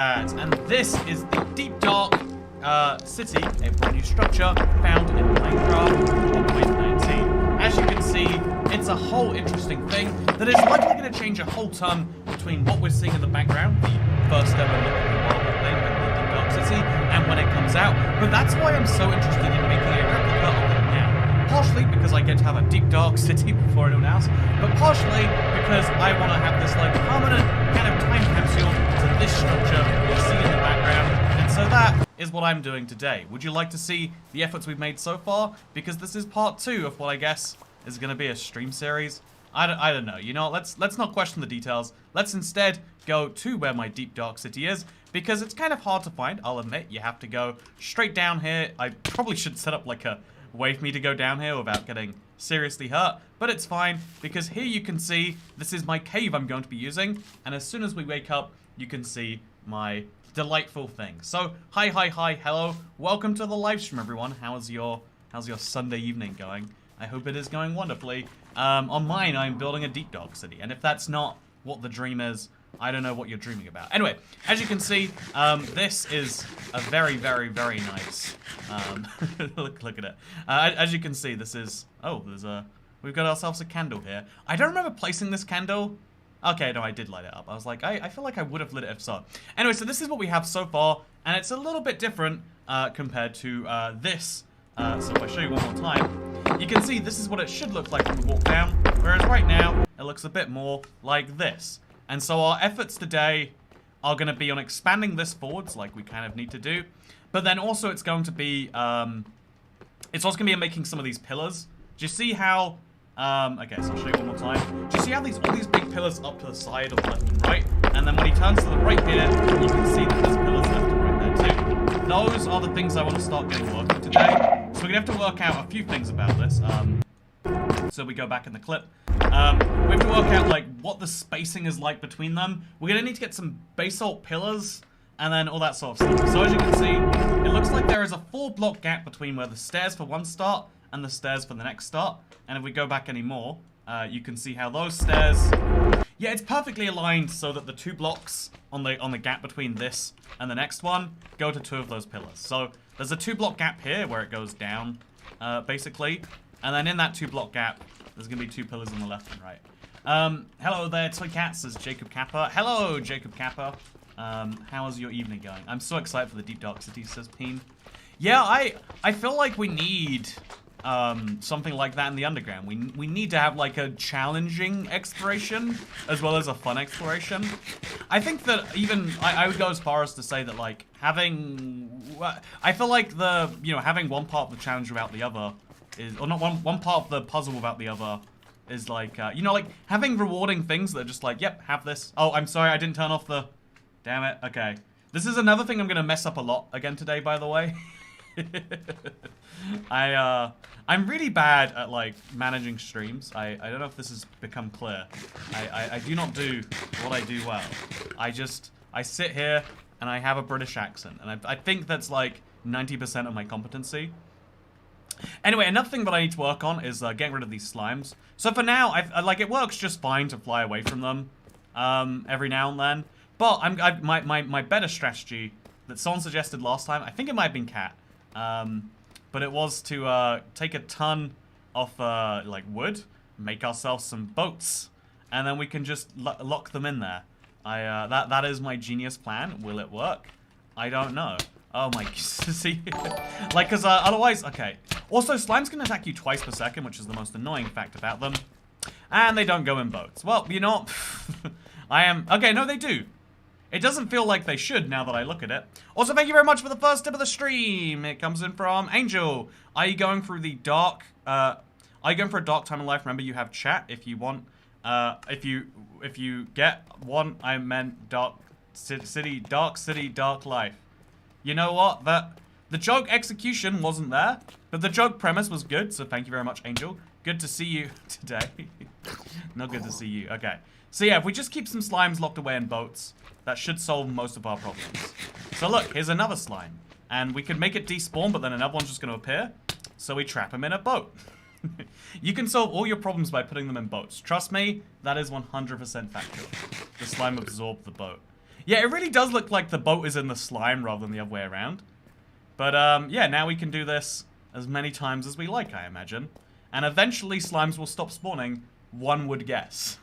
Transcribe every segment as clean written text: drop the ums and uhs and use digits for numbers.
And this is the Deep Dark City, a brand new structure found in Minecraft 1.19. As you can see, it's a whole interesting thing that is likely going to change a whole ton between what we're seeing in the background, the first ever look at the world thing and the Deep Dark City, and when it comes out. But that's why I'm so interested in making a replica of it now. Partially because I get to have a Deep Dark City before anyone else, but partially because I want to have this like permanent kind of time capsule to this structure you see in the background, and so that is what I'm doing today. Would you like to see the efforts we've made so far? Because this is part 2 of what I guess is going to be a stream series. I don't know. You know, let's not question the details. Let's instead go to where my Deep Dark City is, because it's kind of hard to find. I'll admit, you have to go straight down here. I probably should set up like a way for me to go down here without getting seriously hurt, but it's fine, because here you can see this is my cave I'm going to be using, and as soon as we wake up, you can see my delightful thing. So, hi, hello, welcome to the live stream, everyone. How's your Sunday evening going? I hope it is going wonderfully. On mine, I'm building a Deep Dark City, and if that's not what the dream is, I don't know what you're dreaming about. Anyway, as you can see, this is a very, very, very nice, look at it. As you can see, this is, we've got ourselves a candle here. I don't remember placing this candle. Okay, no, I did light it up. I was like, I feel like I would have lit it if so. Anyway, so this is what we have so far, and it's a little bit different compared to this. So if I show you one more time, you can see this is what it should look like when we walk down, whereas right now, it looks a bit more like this. And so our efforts today are going to be on expanding this forwards, like we kind of need to do. But then also it's going to be, it's also going to be making some of these pillars. Do you see how, okay, so I'll show you one more time. Do you see how all these big pillars up to the side of the left and right? And then when he turns to the right here, you can see that there's pillars left and right there too. Those are the things I want to start getting working today. So we're going to have to work out a few things about this. So we go back in the clip. We have to work out like what the spacing is like between them. We're gonna need to get some basalt pillars and then all that sort of stuff. So as you can see, it looks like there is a 4-block gap between where the stairs for one start and the stairs for the next start. And if we go back any more, you can see how those stairs, yeah, it's perfectly aligned so that the 2 blocks on the gap between this and the next one go to 2 of those pillars. So there's a 2-block gap here where it goes down, basically, and then in that 2-block gap, there's going to be 2 pillars on the left and right. Hello there, Toy Cat, says Jacob Kappa. Hello, Jacob Kappa. How is your evening going? I'm so excited for the Deep Dark City, says Peen. Yeah, I feel like we need something like that in the underground. We need to have like a challenging exploration as well as a fun exploration. I think that even, I would go as far as to say that like having, I feel like having one part of the challenge without the other is, or not one part of the puzzle without the other is like, like having rewarding things that are just like, yep, have this. Oh, I'm sorry, I didn't turn off the, damn it, okay. This is another thing I'm gonna mess up a lot again today, by the way. I'm really bad at like managing streams. I don't know if this has become clear. I do not do what I do well. I sit here and I have a British accent, and I think that's like 90% of my competency. Anyway, another thing that I need to work on is getting rid of these slimes. So for now, like it works just fine to fly away from them every now and then. But my better strategy that someone suggested last time, I think it might have been Cat, but it was to take a ton of like wood, make ourselves some boats, and then we can just lock them in there. That is my genius plan. Will it work? I don't know. Oh my, see, like, cause otherwise, okay. Also, slimes can attack you twice per second, which is the most annoying fact about them. And they don't go in boats. Well, you know, okay, no, they do. It doesn't feel like they should now that I look at it. Also, thank you very much for the first tip of the stream. It comes in from Angel. Are you going through the dark, are you going for a dark time in life? Remember, you have chat if you want, if you get one, I meant dark city, dark life. You know what? The joke execution wasn't there, but the joke premise was good, so thank you very much, Angel. Good to see you today. Not good to see you. Okay. So yeah, if we just keep some slimes locked away in boats, that should solve most of our problems. So look, here's another slime. And we could make it despawn, but then another one's just going to appear. So we trap him in a boat. You can solve all your problems by putting them in boats. Trust me, that is 100% factual. The slime absorbed the boat. Yeah, it really does look like the boat is in the slime rather than the other way around. But, yeah, now we can do this as many times as we like, I imagine. And eventually slimes will stop spawning, one would guess.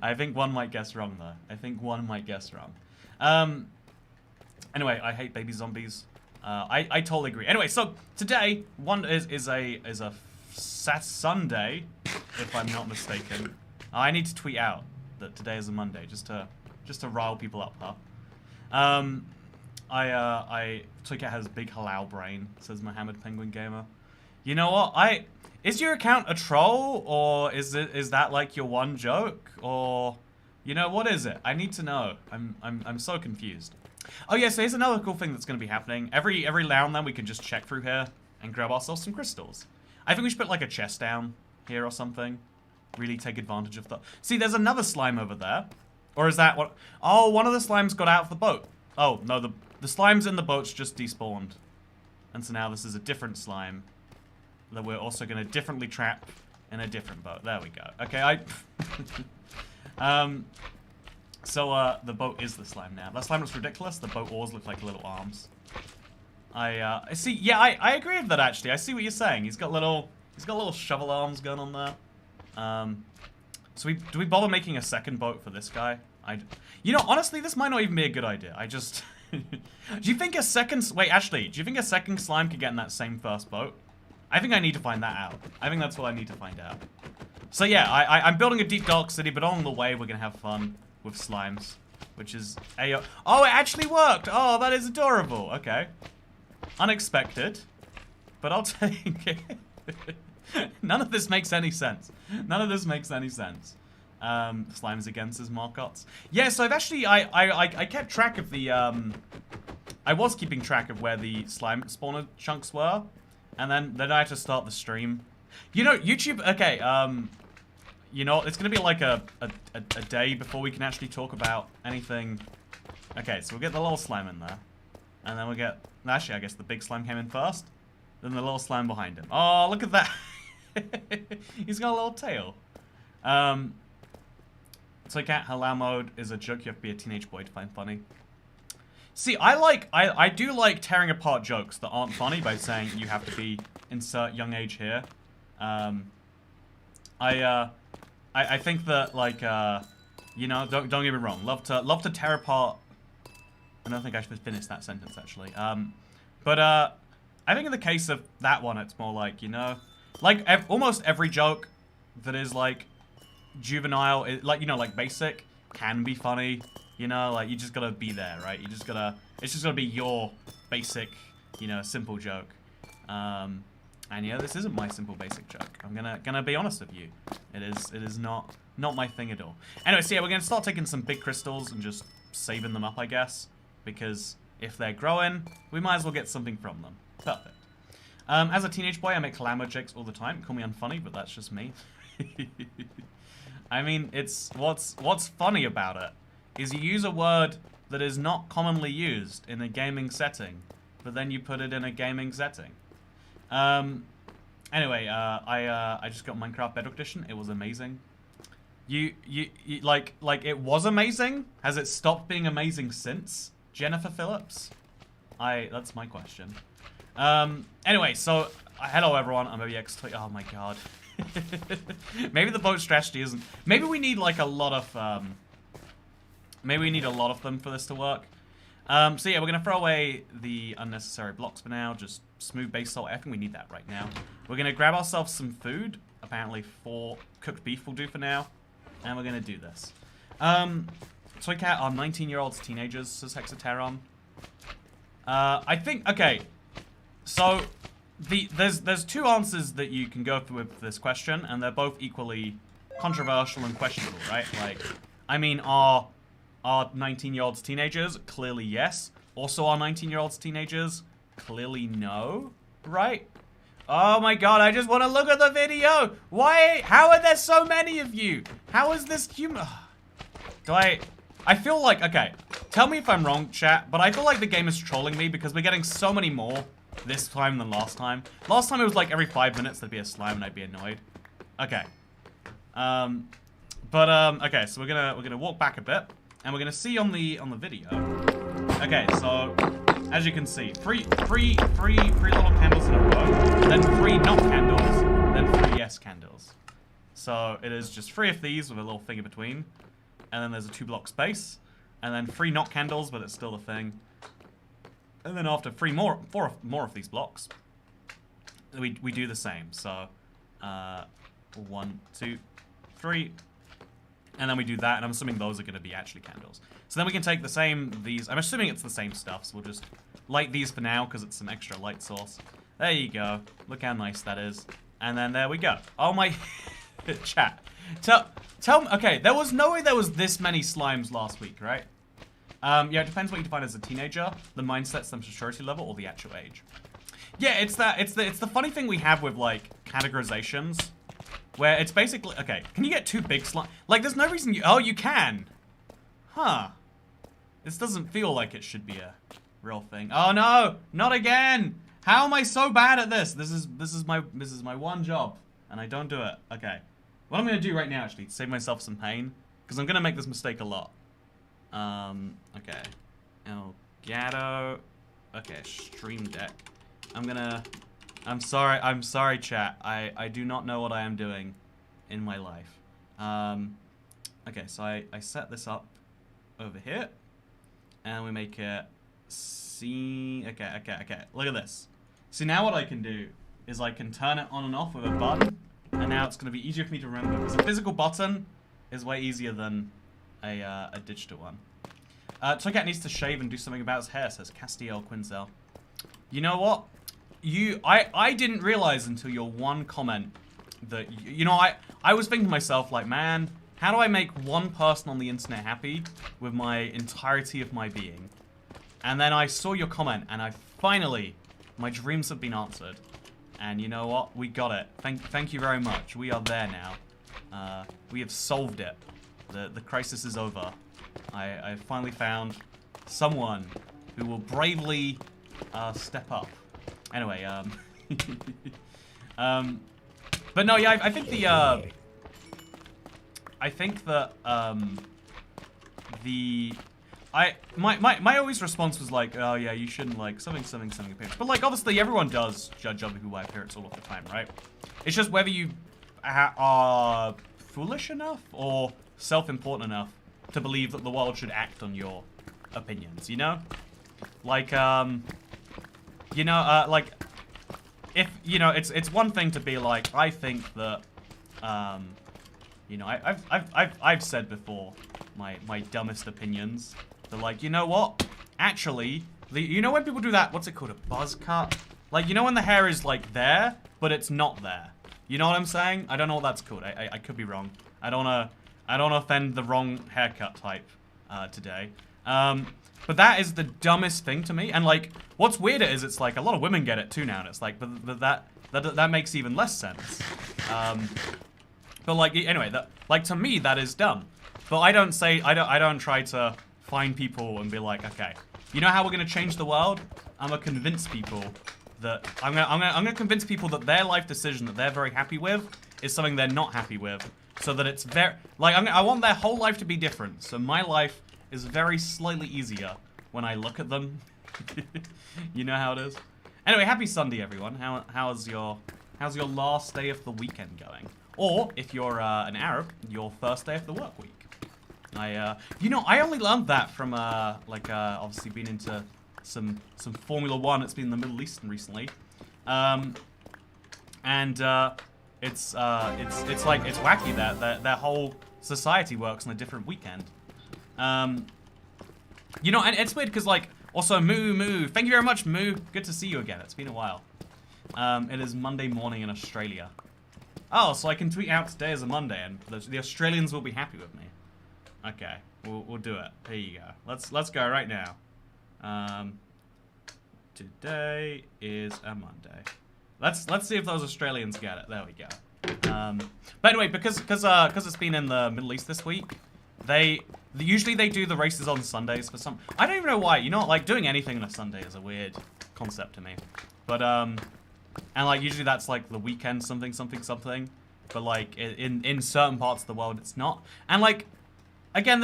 I think one might guess wrong, though. I think one might guess wrong. Anyway, I hate baby zombies. I totally agree. Anyway, so today one is a Sunday, if I'm not mistaken. I need to tweet out that today is a Monday, just to rile people up, huh? Toycat has big halal brain, says Mohammed Penguin Gamer. You know what? Is your account a troll, or is that like your one joke, or you know, what is it? I need to know. I'm so confused. Oh yeah, so here's another cool thing that's going to be happening. Every now and then we can just check through here and grab ourselves some crystals. I think we should put like a chest down here or something. Really take advantage of that. See, there's another slime over there. Or is that what? Oh, one of the slimes got out of the boat. Oh, no, the slimes in the boat's just despawned. And so now this is a different slime that we're also going to differently trap in a different boat. There we go. Okay, So, the boat is the slime now. That slime looks ridiculous. The boat oars look like little arms. I see. Yeah, I agree with that, actually. I see what you're saying. He's got little shovel arms going on there. So do we bother making a second boat for this guy? You know, honestly, this might not even be a good idea. Do you think a second slime could get in that same first boat? I think I need to find that out. I think that's what I need to find out. So yeah, I'm building a deep dark city, but on the way we're gonna have fun with slimes, which is oh, it actually worked. Oh, that is adorable. Okay, unexpected, but I'll take it. None of this makes any sense. None of this makes any sense. Slimes against his marcots. Yeah, so I've actually I kept track of the I was keeping track of where the slime spawner chunks were, and then I had to start the stream. You know, YouTube. Okay, you know, it's gonna be like a day before we can actually talk about anything. Okay, so we'll get the little slime in there, and then we'll get. Actually, I guess the big slime came in first, then the little slime behind him. Oh, look at that! He's got a little tail. So cat halal mode is a joke you have to be a teenage boy to find funny. See, I do like tearing apart jokes that aren't funny by saying you have to be insert young age here. I think that, like, you know, don't get me wrong, love to tear apart. I don't think I should finish that sentence actually. But I think in the case of that one, it's more like, you know, like almost every joke that is like juvenile, like, you know, like basic, can be funny. You know, like you just gotta be there, right? It's just gotta be your basic, you know, simple joke. And yeah, this isn't my simple basic joke. I'm gonna be honest with you. It is not my thing at all. Anyway, so yeah, we're gonna start taking some big crystals and just saving them up, I guess, because if they're growing, we might as well get something from them. Perfect. As a teenage boy, I make glamour jokes all the time. Call me unfunny, but that's just me. I mean, it's what's funny about it is you use a word that is not commonly used in a gaming setting, but then you put it in a gaming setting. Anyway, I just got Minecraft Bedrock Edition. It was amazing. You like it was amazing? Has it stopped being amazing since? Jennifer Phillips? That's my question. Anyway, so hello everyone. I'm OBX. Oh my god. Maybe the boat strategy isn't. Maybe we need like a lot of. Maybe we need a lot of them for this to work. So yeah, we're gonna throw away the unnecessary blocks for now. Just smooth base salt. I think we need that right now. We're gonna grab ourselves some food. Apparently 4 cooked beef will do for now. And we're gonna do this. Toycat are 19-year-olds teenagers, says Hexateron. I think, okay. So there's 2 answers that you can go through with this question, and they're both equally controversial and questionable, right? Like, I mean, are 19-year-olds teenagers? Clearly yes. Also, are 19-year-olds teenagers? Clearly no, right? Oh my god, I just want to look at the video! Why? How are there so many of you? How is this human? I feel like, okay, tell me if I'm wrong, chat, but I feel like the game is trolling me because we're getting so many more this time than last time. Last time it was like every 5 minutes there'd be a slime and I'd be annoyed. Okay. Okay, so we're gonna walk back a bit. And we're gonna see on the video. Okay, so as you can see, three little candles in a row, then 3 not candles, then 3 yes candles. So it is just 3 of these with a little thing in between, and then there's a 2-block space, and then 3 not candles, but it's still a thing. And then after 4 more of these blocks, we do the same. So 1, 2, 3. And then we do that, and I'm assuming those are going to be actually candles. So then we can take the same, these, I'm assuming it's the same stuff, so we'll just light these for now, because it's some extra light source. There you go. Look how nice that is. And then there we go. Oh my, chat. Tell me, okay, there was no way there was this many slimes last week, right? Yeah, it depends what you define as a teenager, the mindset, the maturity level, or the actual age. Yeah, it's the funny thing we have with, like, categorizations. Where it's basically, okay, can you get 2 big slime? Like, there's no reason oh, you can. Huh. This doesn't feel like it should be a real thing. Oh no, not again. How am I so bad at this? This is my one job, and I don't do it. Okay. What I'm gonna do right now, actually, to save myself some pain, because I'm gonna make this mistake a lot. Okay. Elgato. Okay, Stream Deck. I'm sorry, chat. I do not know what I am doing in my life. Okay, so I set this up over here, and we make it see. Okay. Look at this. See, now what I can do is I can turn it on and off with a button, and now it's going to be easier for me to remember, because a physical button is way easier than a digital one. Toycat needs to shave and do something about his hair, says Castiel Quinzel. You know what? I didn't realize until your one comment that, you know, I was thinking to myself, like, man, how do I make one person on the internet happy with my entirety of my being? And then I saw your comment, and my dreams have been answered. And you know what? We got it. Thank you very much. We are there now. We have solved it. The crisis is over. I finally found someone who will bravely step up. Anyway, but no, yeah, I think my always response was like, oh yeah, you shouldn't like something appearance. But like, obviously everyone does judge other people by appearance all of the time, right? It's just whether you are foolish enough or self-important enough to believe that the world should act on your opinions, you know? Like, you know, like, if, you know, it's one thing to be like, I think that, you know, I've said before my dumbest opinions. They're like, you know what? Actually, you know when people do that, what's it called, a buzz cut? Like, you know when the hair is like there, but it's not there. You know what I'm saying? I don't know what that's called. I could be wrong. I don't wanna offend the wrong haircut type today. But that is the dumbest thing to me. And like, what's weirder is it's like a lot of women get it too now, and it's like, but that makes even less sense. But like, anyway, like to me that is dumb. But I don't try to find people and be like, okay, you know how we're gonna change the world? I'm gonna convince people that I'm gonna convince people that their life decision that they're very happy with is something they're not happy with, so that it's very like I want their whole life to be different. So my life is very slightly easier when I look at them. You know how it is. Anyway, happy Sunday, everyone. How's your last day of the weekend going? Or if you're an Arab, your first day of the work week. You know, I only learned that from obviously being into some Formula 1. It's been in the Middle East recently, it's like it's wacky that their whole society works on a different weekend. You know, and it's weird because, like, also, Moo, thank you very much, Moo. Good to see you again. It's been a while. It is Monday morning in Australia. Oh, so I can tweet out today as a Monday, and the Australians will be happy with me. Okay, we'll do it. Here you go. Let's go right now. Today is a Monday. Let's see if those Australians get it. There we go. But anyway, because it's been in the Middle East this week, usually they do the races on Sundays for some. I don't even know why. You know, like doing anything on a Sunday is a weird concept to me. But and like usually that's like the weekend something. But like in certain parts of the world it's not. And like again,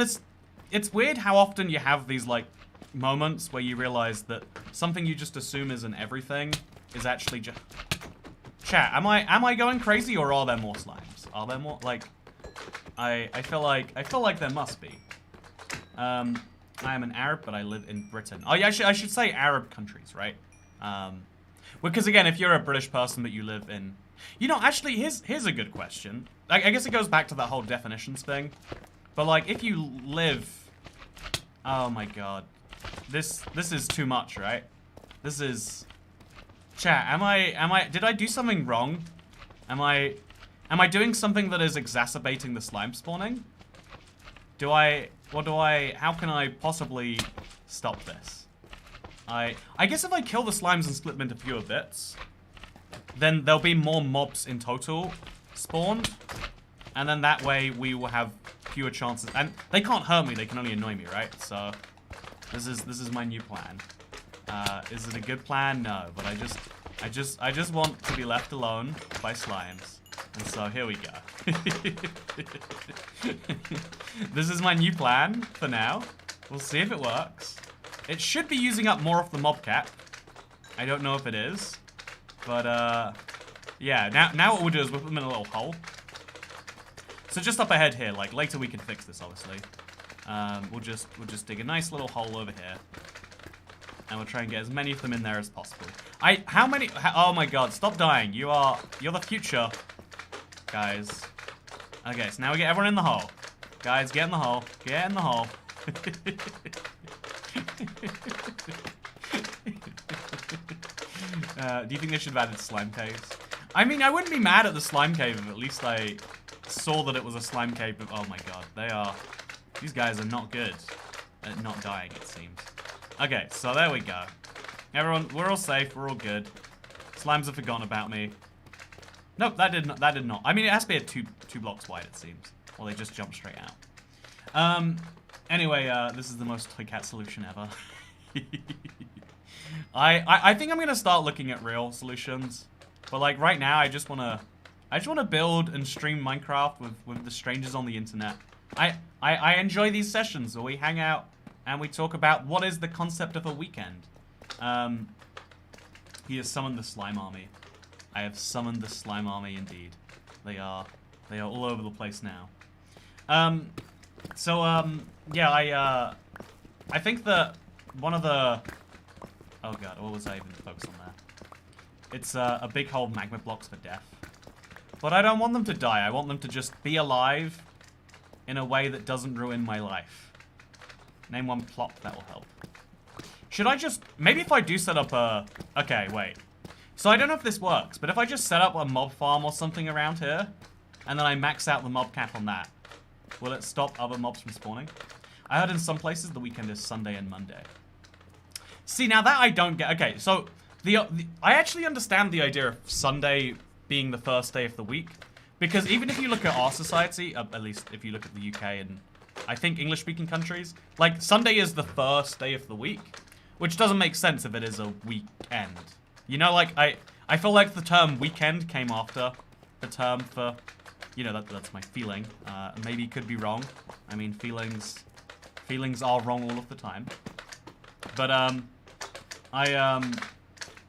it's weird how often you have these, like, moments where you realize that something you just assume isn't everything is actually just... Chat, am I going crazy, or are there more slimes? Are there more, like... I feel like there must be. I am an Arab, but I live in Britain. Oh, yeah, I should say Arab countries, right? Because again, if you're a British person but you live in... You know, actually, here's a good question. I guess it goes back to that whole definitions thing. But, like, if you live... Oh, my God. This is too much, right? This is... Chat, did I do something wrong? Am I doing something that is exacerbating the slime spawning? How can I possibly stop this? I guess if I kill the slimes and split them into fewer bits, then there'll be more mobs in total spawned, and then that way we will have fewer chances. And they can't hurt me; they can only annoy me, right? So this is my new plan. Is it a good plan? No, but I just want to be left alone by slimes, and so here we go. This is my new plan for now. We'll see if it works. It should be using up more of the mob cap. I don't know if it is. But, yeah, now what we'll do is we'll put them in a little hole. So just up ahead here, like, later we can fix this, obviously. We'll just dig a nice little hole over here. And we'll try and get as many of them in there as possible. Oh my God, stop dying. You're the future, guys. Okay, so now we get everyone in the hole. Guys, get in the hole. Get in the hole. Do you think they should have added slime caves? I mean, I wouldn't be mad at the slime cave if at least I saw that it was a slime cave. Oh my God, these guys are not good at not dying, it seems. Okay, so there we go. Everyone, we're all safe, we're all good. Slimes have forgotten about me. Nope, that did not. I mean, it has to be at two blocks wide, it seems. Or they just jump straight out. Anyway, this is the most toy cat solution ever. I think I'm gonna start looking at real solutions. But like right now, I just wanna build and stream Minecraft with the strangers on the internet. I enjoy these sessions where we hang out and we talk about what is the concept of a weekend. He has summoned the slime army. I have summoned the slime army indeed. They are all over the place now. Yeah, I think that one of the... Oh God, what was I even focused on there? It's a big hole magma blocks for death. But I don't want them to die. I want them to just be alive in a way that doesn't ruin my life. Name one plot that will help. Should I just... Maybe if I do set up a... Okay, wait. So I don't know if this works, but if I just set up a mob farm or something around here, and then I max out the mob cap on that, will it stop other mobs from spawning? I heard in some places the weekend is Sunday and Monday. See, now that I don't get... Okay, so I actually understand the idea of Sunday being the first day of the week, because even if you look at our society, at least if you look at the UK and I think English-speaking countries, like Sunday is the first day of the week, which doesn't make sense if it is a weekend. You know, like I feel like the term weekend came after the term for, you know, that's my feeling. Maybe it could be wrong. I mean, feelings are wrong all of the time. But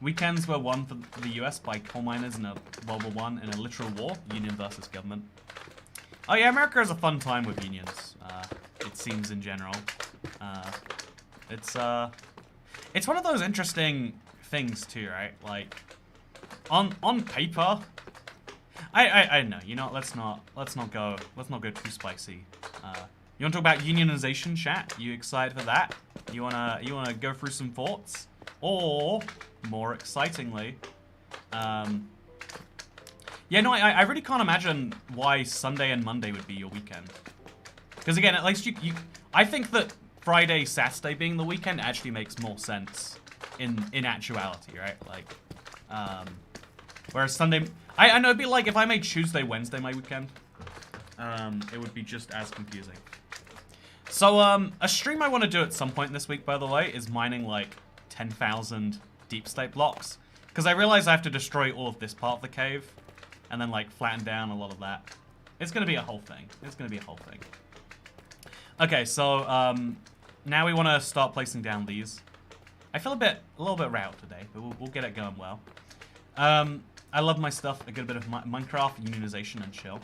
weekends were won for the US by coal miners in a World War I in a literal war, union versus government. Oh yeah, America has a fun time with unions. It seems in general. It's one of those interesting things too, right? Like on paper, I know. You know, let's not go too spicy. You want to talk about unionization, chat? You excited for that? You wanna go through some thoughts, or more excitingly, yeah, no, I really can't imagine why Sunday and Monday would be your weekend. Because again, at least I think that Friday, Saturday being the weekend actually makes more sense in actuality, right? Like, whereas Sunday, I know it'd be like if I made Tuesday, Wednesday my weekend, it would be just as confusing. So, a stream I want to do at some point this week, by the way, is mining like 10,000 deep state blocks. Because I realize I have to destroy all of this part of the cave, and then like flatten down a lot of that. It's going to be a whole thing. It's going to be a whole thing. Okay, so now we want to start placing down these. I feel a little bit routed today, but we'll get it going well. I love my stuff. I get a bit of Minecraft unionization and chill.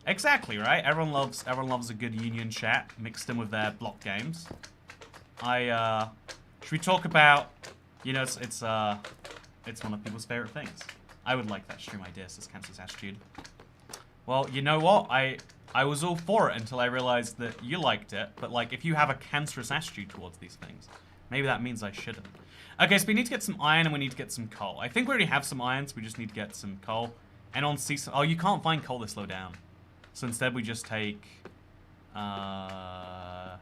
Exactly, right? Everyone loves a good union chat mixed in with their block games. Should we talk about? You know, it's one of people's favorite things. I would like that stream idea, says Cancer's Attitude. Well, you know what? I was all for it until I realized that you liked it. But like, if you have a cancerous attitude towards these things, maybe that means I shouldn't. Okay, so we need to get some iron and we need to get some coal. I think we already have some iron, so we just need to get some coal. And on sea, oh, you can't find coal this low down. So instead we just take, what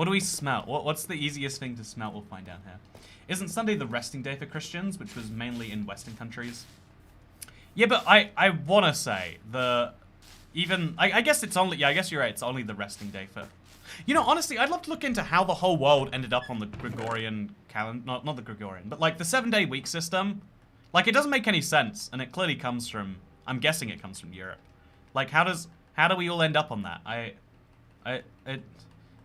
do we smelt? What's the easiest thing to smelt we'll find down here? Isn't Sunday the resting day for Christians, which was mainly in Western countries? Yeah, but I want to say, I guess it's only, yeah, I guess you're right, it's only the resting day for... You know, honestly, I'd love to look into how the whole world ended up on the Gregorian calendar, not the Gregorian, but like the 7-day week system. Like, it doesn't make any sense, and it clearly comes from, I'm guessing it comes from Europe. Like, how do we all end up on that? I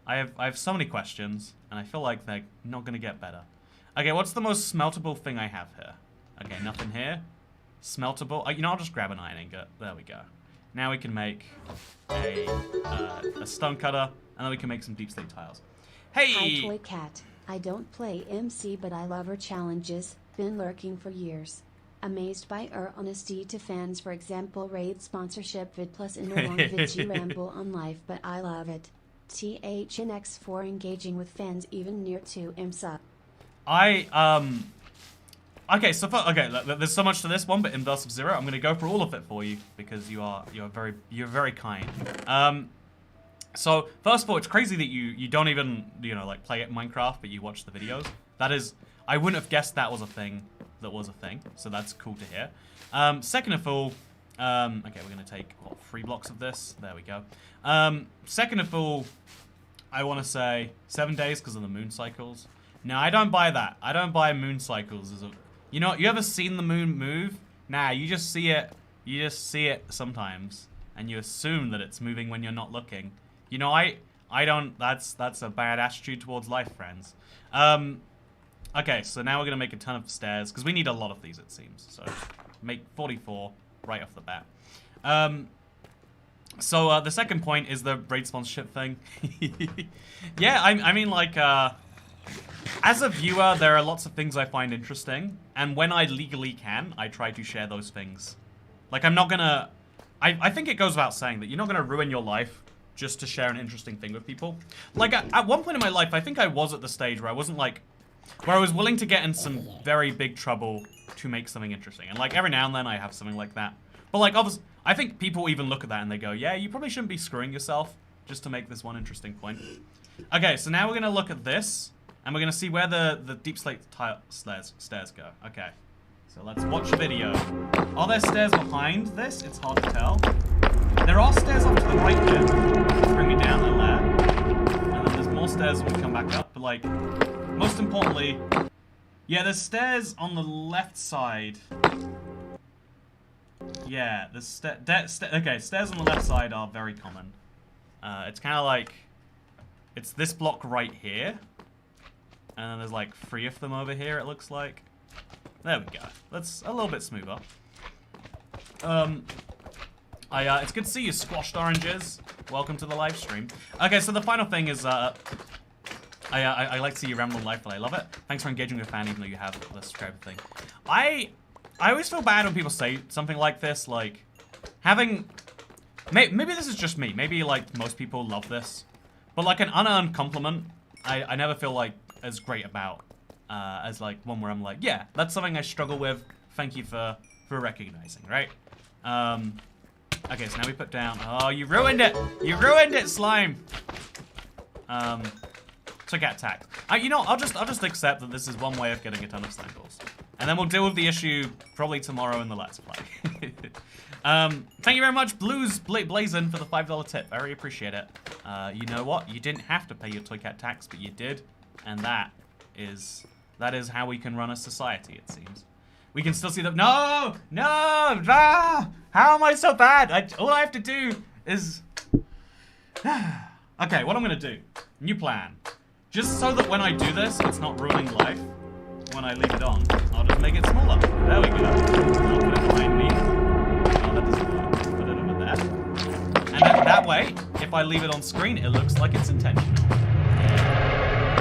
have so many questions, and I feel like they're not gonna get better. Okay, what's the most smeltable thing I have here? Okay, nothing here. Smeltable. You know, I'll just grab an iron ingot. There we go. Now we can make a stone cutter, and then we can make some deep slate tiles. Hey! Hi, Toy Cat. I don't play MC, but I love her challenges. Been lurking for years. Amazed by her honesty to fans, for example, raid sponsorship vid plus in her long vidgy ramble on life, but I love it. THNX for engaging with fans even near to IMSA. Okay, so there's so much to this one, but in Verse of Zero, I'm gonna go for all of it for you because you're very kind. So first of all, it's crazy that you don't even like play it Minecraft, but you watch the videos. That is, I wouldn't have guessed that was a thing. So that's cool to hear. Second of all, okay, we're gonna take 3 blocks of this. There we go. Second of all, I want to say 7 days because of the moon cycles. No, I don't buy that. I don't buy moon cycles as a... You know, you ever seen the moon move? Nah, you just see it. You just see it sometimes, and you assume that it's moving when you're not looking. You know, I don't... That's a bad attitude towards life, friends. Okay, so now we're gonna make a ton of stairs because we need a lot of these, it seems. So make 44 right off the bat. So the second point is the raid sponsorship thing. Yeah, I mean, like, as a viewer, there are lots of things I find interesting, and when I legally can, I try to share those things. Like, I'm not gonna... I think it goes without saying that you're not gonna ruin your life just to share an interesting thing with people. Like, at one point in my life, I think I was at the stage where I wasn't, like... Where I was willing to get in some very big trouble to make something interesting. And, like, every now and then I have something like that. But, like, obviously, I think people even look at that and they go, yeah, you probably shouldn't be screwing yourself just to make this one interesting point. Okay, so now we're gonna look at this. And we're going to see where the deep slate stairs go. Okay. So let's watch the video. Are there stairs behind this? It's hard to tell. There are stairs off to the right here. Let's bring me down there. And then there's more stairs when we come back up. But, like, most importantly... Yeah, there's stairs on the left side. Yeah, there's okay, stairs on the left side are very common. It's kind of like... It's this block right here. And then there's like 3 of them over here, it looks like. There we go. That's a little bit smoother. It's good to see you, squashed oranges. Welcome to the live stream. Okay, so the final thing is, I like to see you ramble on life, but I love it. Thanks for engaging with a fan, even though you have the subscriber thing. I always feel bad when people say something like this, like, having... Maybe this is just me. Maybe, like, most people love this. But, like, an unearned compliment, I never feel like as great about as like one where I'm like, yeah, that's something I struggle with. Thank you for recognizing, right? Okay, so now we put down. Oh, you ruined it! You ruined it, slime. Took out tax. You know, I'll just accept that this is one way of getting a ton of slime balls, and then we'll deal with the issue probably tomorrow in the Let's Play. Thank you very much, Blues Blazin, for the $5 tip. Very appreciate it. You know what? You didn't have to pay your Toy Cat tax, but you did. And that is how we can run a society, it seems. We can still see the... No! No! Ah! How am I so bad? All I have to do is... Okay, what I'm gonna do, new plan. Just so that when I do this, it's not ruining life. When I leave it on, I'll just make it smaller. There we go. I'll put it behind me. Oh, that doesn't work. Put it over there. And then that way, if I leave it on screen, it looks like it's intentional.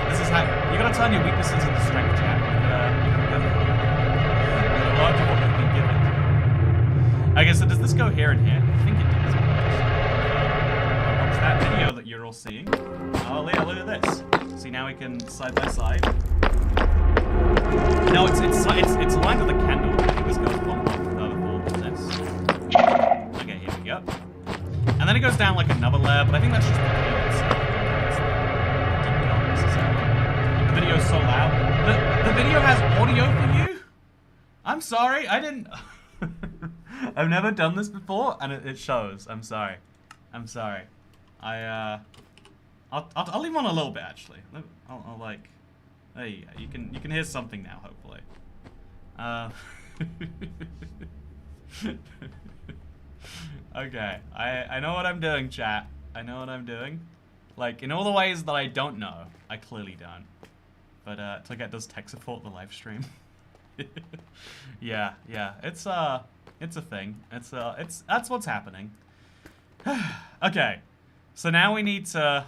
This is how you gotta turn your weaknesses into strength, chat. Okay, so does this go here and here? I think it does. Watch that video that you're all seeing. Oh yeah, look at this. See, now we can side by side. No, it's aligned with the candle. I think this goes one block further forward than this. Okay, here we go. And then it goes down like another layer, but I think that's just the video itself. The video's so loud. The video has audio for you? I'm sorry, I didn't... I've never done this before, and it shows. I'm sorry. I'm sorry. I'll leave on a little bit, actually. I'll like... There you go. You can hear something now, hopefully. Okay. I know what I'm doing, chat. I know what I'm doing. Like, in all the ways that I don't know, I clearly don't. But, Toget does tech support the live stream. Yeah. It's a thing. That's what's happening. Okay. So now we need to...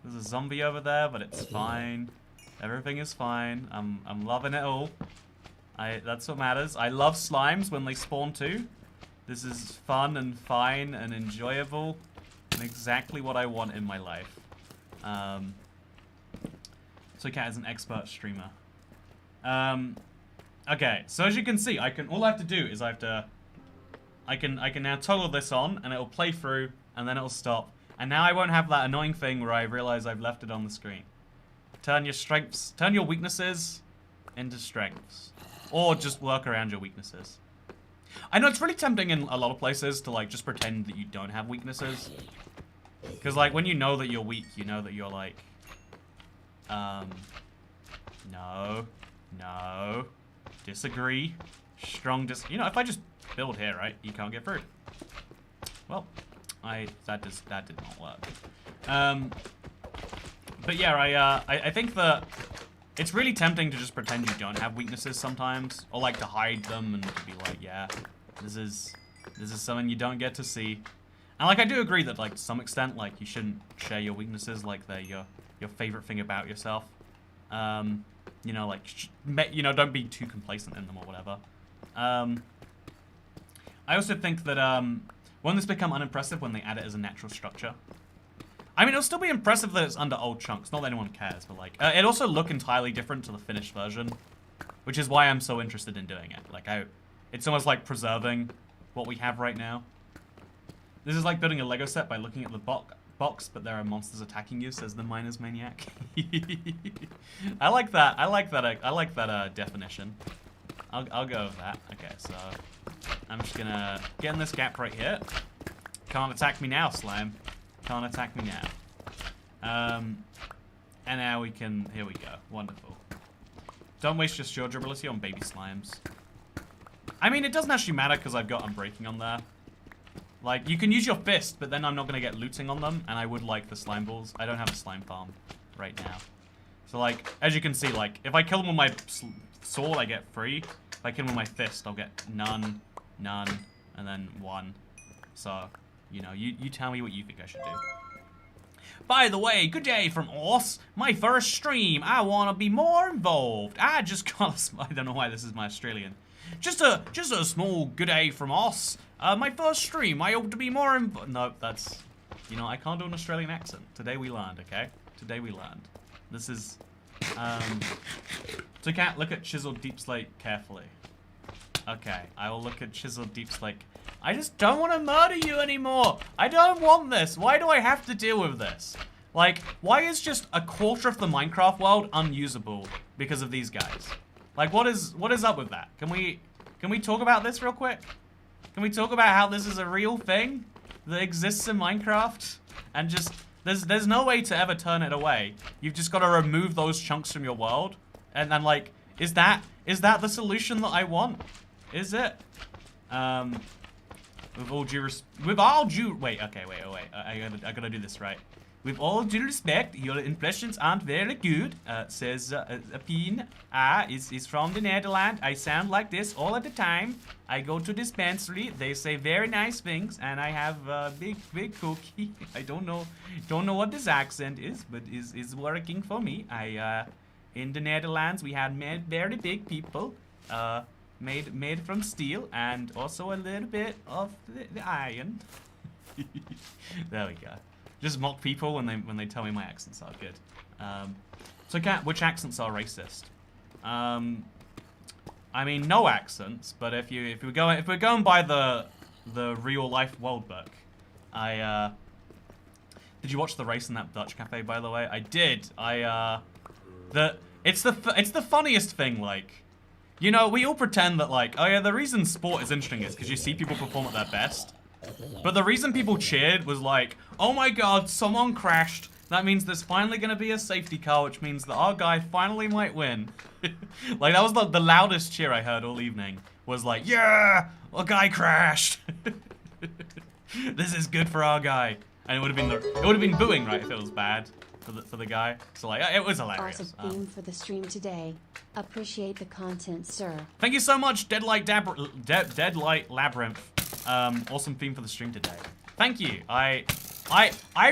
There's a zombie over there, but it's fine. Everything is fine. I'm loving it all. That's what matters. I love slimes when they spawn too. This is fun and fine and enjoyable and exactly what I want in my life. So Cat is an expert streamer. Okay, so as you can see, all I have to do is I can now toggle this on and it'll play through and then it'll stop. And now I won't have that annoying thing where I realize I've left it on the screen. Turn your weaknesses into strengths. Or just work around your weaknesses. I know it's really tempting in a lot of places to like just pretend that you don't have weaknesses. Because like when you know that you're weak, you know that you're like, no, disagree, you know, if I just build here, right, you can't get through. Well, that did not work. But yeah, I think that it's really tempting to just pretend you don't have weaknesses sometimes, or like to hide them and to be like, yeah, this is something you don't get to see. And like I do agree that like to some extent, like you shouldn't share your weaknesses like they're your favorite thing about yourself. You know, like you know, don't be too complacent in them or whatever. I also think that won't this become unimpressive when they add it as a natural structure? I mean, it'll still be impressive that it's under old chunks. Not that anyone cares, but like, it'd also look entirely different to the finished version, which is why I'm so interested in doing it. Like, it's almost like preserving what we have right now. This is like building a Lego set by looking at the box, but there are monsters attacking you, says the Miner's Maniac. I like that. I like that definition. I'll go with that. Okay, so I'm just gonna get in this gap right here. Can't attack me now, slime. Can't attack me now. And now we can... Here we go. Wonderful. Don't waste your shield durability on baby slimes. I mean, it doesn't actually matter because I've got unbreaking on there. Like, you can use your fist, but then I'm not going to get looting on them, and I would like the slime balls. I don't have a slime farm right now. So, like, as you can see, like, if I kill them with my sword, I get 3. If I kill them with my fist, I'll get none, and then 1. So... You know, you tell me what you think I should do. By the way, good day from us. My first stream. I want to be more involved. I just got I don't know why this is my Australian. Just a small good day from us. My first stream. I hope to be more involved. No, that's... You know, I can't do an Australian accent. Today we learned, okay? Today we learned. This is... So Cat, look at Chiseled Deep Slate carefully. Okay, I will look at Chiseled Deep Slate. I just don't want to murder you anymore. I don't want this. Why do I have to deal with this? Like, why is just a quarter of the Minecraft world unusable because of these guys? Like, what is up with that? Can we talk about this real quick? Can we talk about how this is a real thing that exists in Minecraft? And just, there's no way to ever turn it away. You've just got to remove those chunks from your world. And then, like, is that the solution that I want? Is it? With all due, wait, okay, wait. I gotta do this right. With all due respect, your impressions aren't very good, says Pien. Is from the Netherlands. I sound like this all of the time. I go to dispensary, they say very nice things, and I have a big cookie. I don't know what this accent is, but is working for me. In the Netherlands, we had very big people, made from steel, and also a little bit of the iron. There we go. Just mock people when they tell me my accents are good. So, Kat, which accents are racist? I mean, no accents. But if we're going by the real life world book, did you watch the race in that Dutch cafe? By the way, I did. It's the funniest thing. Like, you know, we all pretend that like, oh yeah, the reason sport is interesting is because you see people perform at their best. But the reason people cheered was like, oh my god, someone crashed. That means there's finally going to be a safety car, which means that our guy finally might win. Like, that was the loudest cheer I heard all evening. Was like, yeah, a guy crashed. This is good for our guy. And it would have been booing, right, if it was bad for the guy. So like, it was hilarious. Awesome theme for the stream today. Appreciate the content, sir. Thank you so much, Deadlight Labyrinth. Awesome theme for the stream today. Thank you. I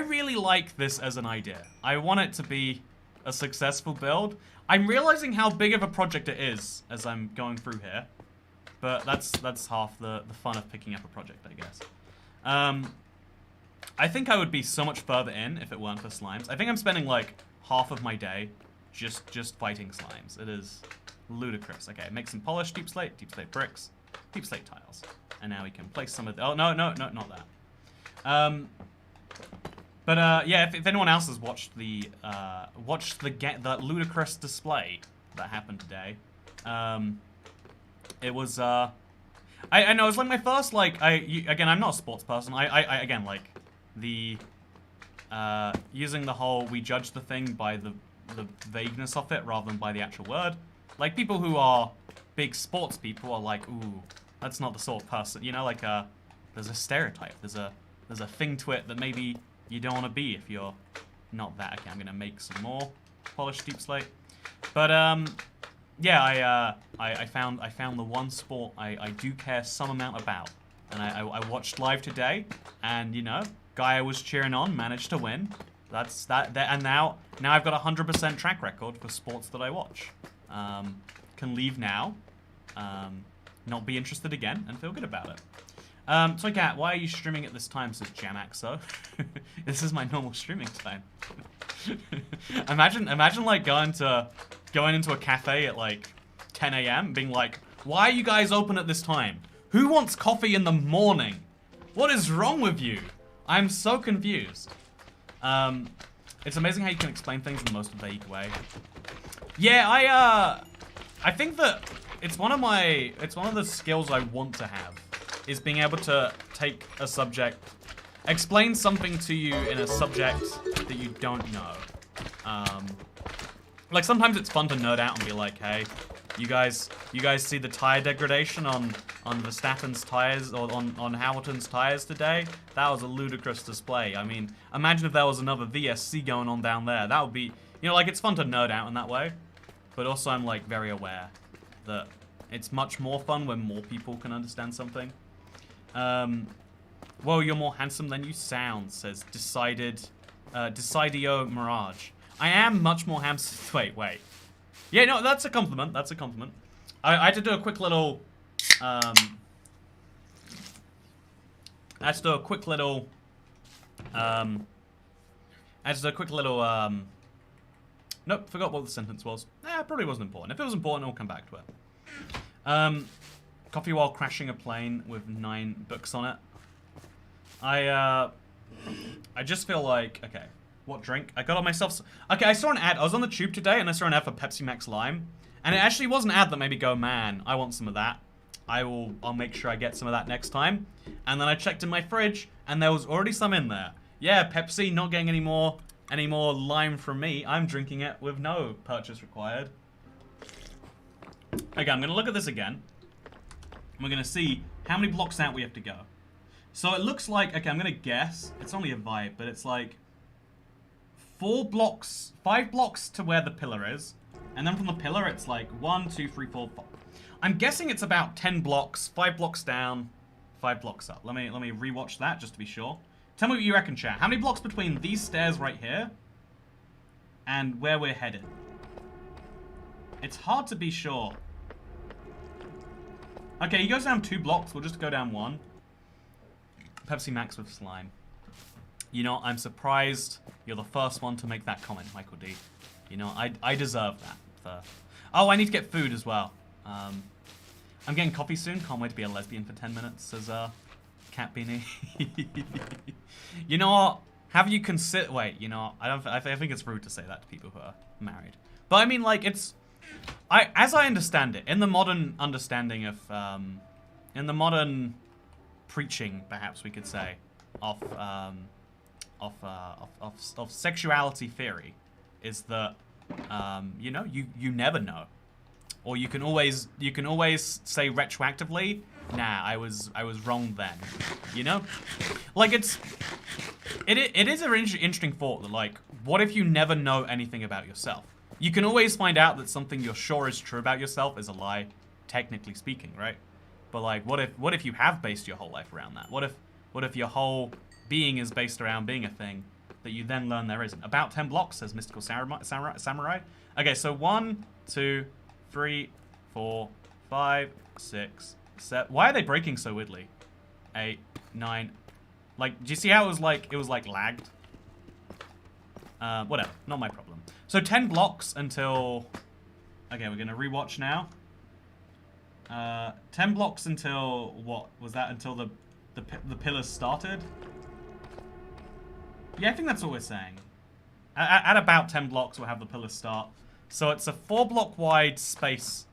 really like this as an idea. I want it to be a successful build. I'm realizing how big of a project it is as I'm going through here. But that's half the fun of picking up a project, I guess. I think I would be so much further in if it weren't for slimes. I think I'm spending like half of my day just fighting slimes. It is ludicrous. Okay, make some polished deep slate bricks, deep slate tiles. And now we can place some of the... Oh, no, not that. Yeah, if anyone else has watched the ludicrous display that happened today, it was, I know, it was like my first, like, again, I'm not a sports person. I again, like, using the whole, we judge the thing by the vagueness of it rather than by the actual word. Like, people who are big sports people are like, ooh, that's not the sort of person, you know, like, there's a stereotype, there's a thing to it that maybe you don't want to be if you're not that. Okay, I'm gonna make some more polished deep slate. But yeah, I found the one sport I do care some amount about, and I watched live today, and you know, guy I was cheering on managed to win. That's that, and now I've got a 100% track record for sports that I watch. Can leave now, not be interested again, and feel good about it. So Kat, why are you streaming at this time, says Jamaxo? This is my normal streaming time. imagine like going into a cafe at like 10 AM being like, why are you guys open at this time? Who wants coffee in the morning? What is wrong with you? I'm so confused. It's amazing how you can explain things in the most vague way. Yeah, I think that it's one of the skills I want to have, is being able to take a subject, explain something to you in a subject that you don't know. Like sometimes it's fun to nerd out and be like, hey, you guys see the tire degradation on Verstappen's tires or on Hamilton's tires today? That was a ludicrous display. I mean, imagine if there was another VSC going on down there. That would be, you know, like it's fun to nerd out in that way. But also I'm like very aware that it's much more fun when more people can understand something. Well, you're more handsome than you sound, says Decidio Mirage. I am much more handsome. Wait. Yeah, no, that's a compliment. That's a compliment. I had to do a quick little, nope, forgot what the sentence was. It probably wasn't important. If it was important, I'll come back to it. Coffee while crashing a plane with 9 books on it. I just feel like, okay, what drink? I got on myself. Okay, I saw an ad. I was on the tube today and I saw an ad for Pepsi Max Lime. And it actually was an ad that made me go, man, I want some of that. I'll make sure I get some of that next time. And then I checked in my fridge and there was already some in there. Yeah, Pepsi, not getting any more lime from me. I'm drinking it with no purchase required. Okay, I'm gonna look at this again. And we're gonna see how many blocks out we have to go. So it looks like, okay, I'm gonna guess. It's only a vibe, but it's like 5 blocks to where the pillar is. And then from the pillar, it's like 1, 2, 3, 4, 5. I'm guessing it's about 10 blocks, 5 blocks down, 5 blocks up. Let me rewatch that just to be sure. Tell me what you reckon, chat. How many blocks between these stairs right here and where we're headed? It's hard to be sure. Okay, he goes down 2 blocks. We'll just go down 1. Pepsi Max with slime. You know, I'm surprised you're the first one to make that comment, Michael D. You know, I deserve that. Oh, I need to get food as well. I'm getting coffee soon. Can't wait to be a lesbian for 10 minutes, says Cat Beanie. You know what? Have you considered... Wait, you know, I think it's rude to say that to people who are married. But I mean, like, it's... As I understand it, in the modern understanding of... in the modern preaching, perhaps we could say, of sexuality theory, is that, you know, you never know. Or you can always say retroactively, nah, I was wrong then. You know? Like, it is an interesting thought that, like, what if you never know anything about yourself? You can always find out that something you're sure is true about yourself is a lie, technically speaking, right? But like, what if you have based your whole life around that? What if your whole being is based around being a thing that you then learn there isn't? About 10 blocks, says Mystical Samurai. Okay, so 1, 2, 3, 4, 5, 6, 7. Why are they breaking so weirdly? 8, 9. Like, do you see how it was like lagged? Whatever, not my problem. So 10 blocks until... Okay, we're gonna rewatch now. 10 blocks until... What was that? Until the pillars started? Yeah, I think that's what we're saying. At about 10 blocks, we'll have the pillars start. So it's a 4 block wide space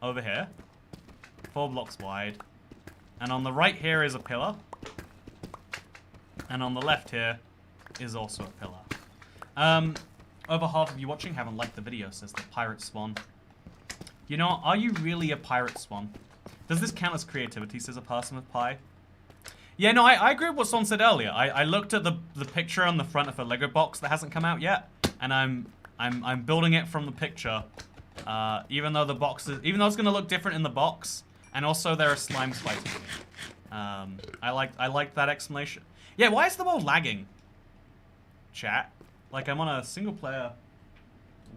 over here. 4 blocks wide. And on the right here is a pillar. And on the left here is also a pillar. Over half of you watching haven't liked the video, says the Pirate Swan. You know, are you really a Pirate Swan? Does this count as creativity, says a person with pie? Yeah, no, I agree with what Swan said earlier. I looked at the picture on the front of a Lego box that hasn't come out yet, and I'm building it from the picture. Even though it's gonna look different in the box, and also there are slimes fighting me. I like that explanation. Yeah, why is the world lagging? Chat. Like, I'm on a single player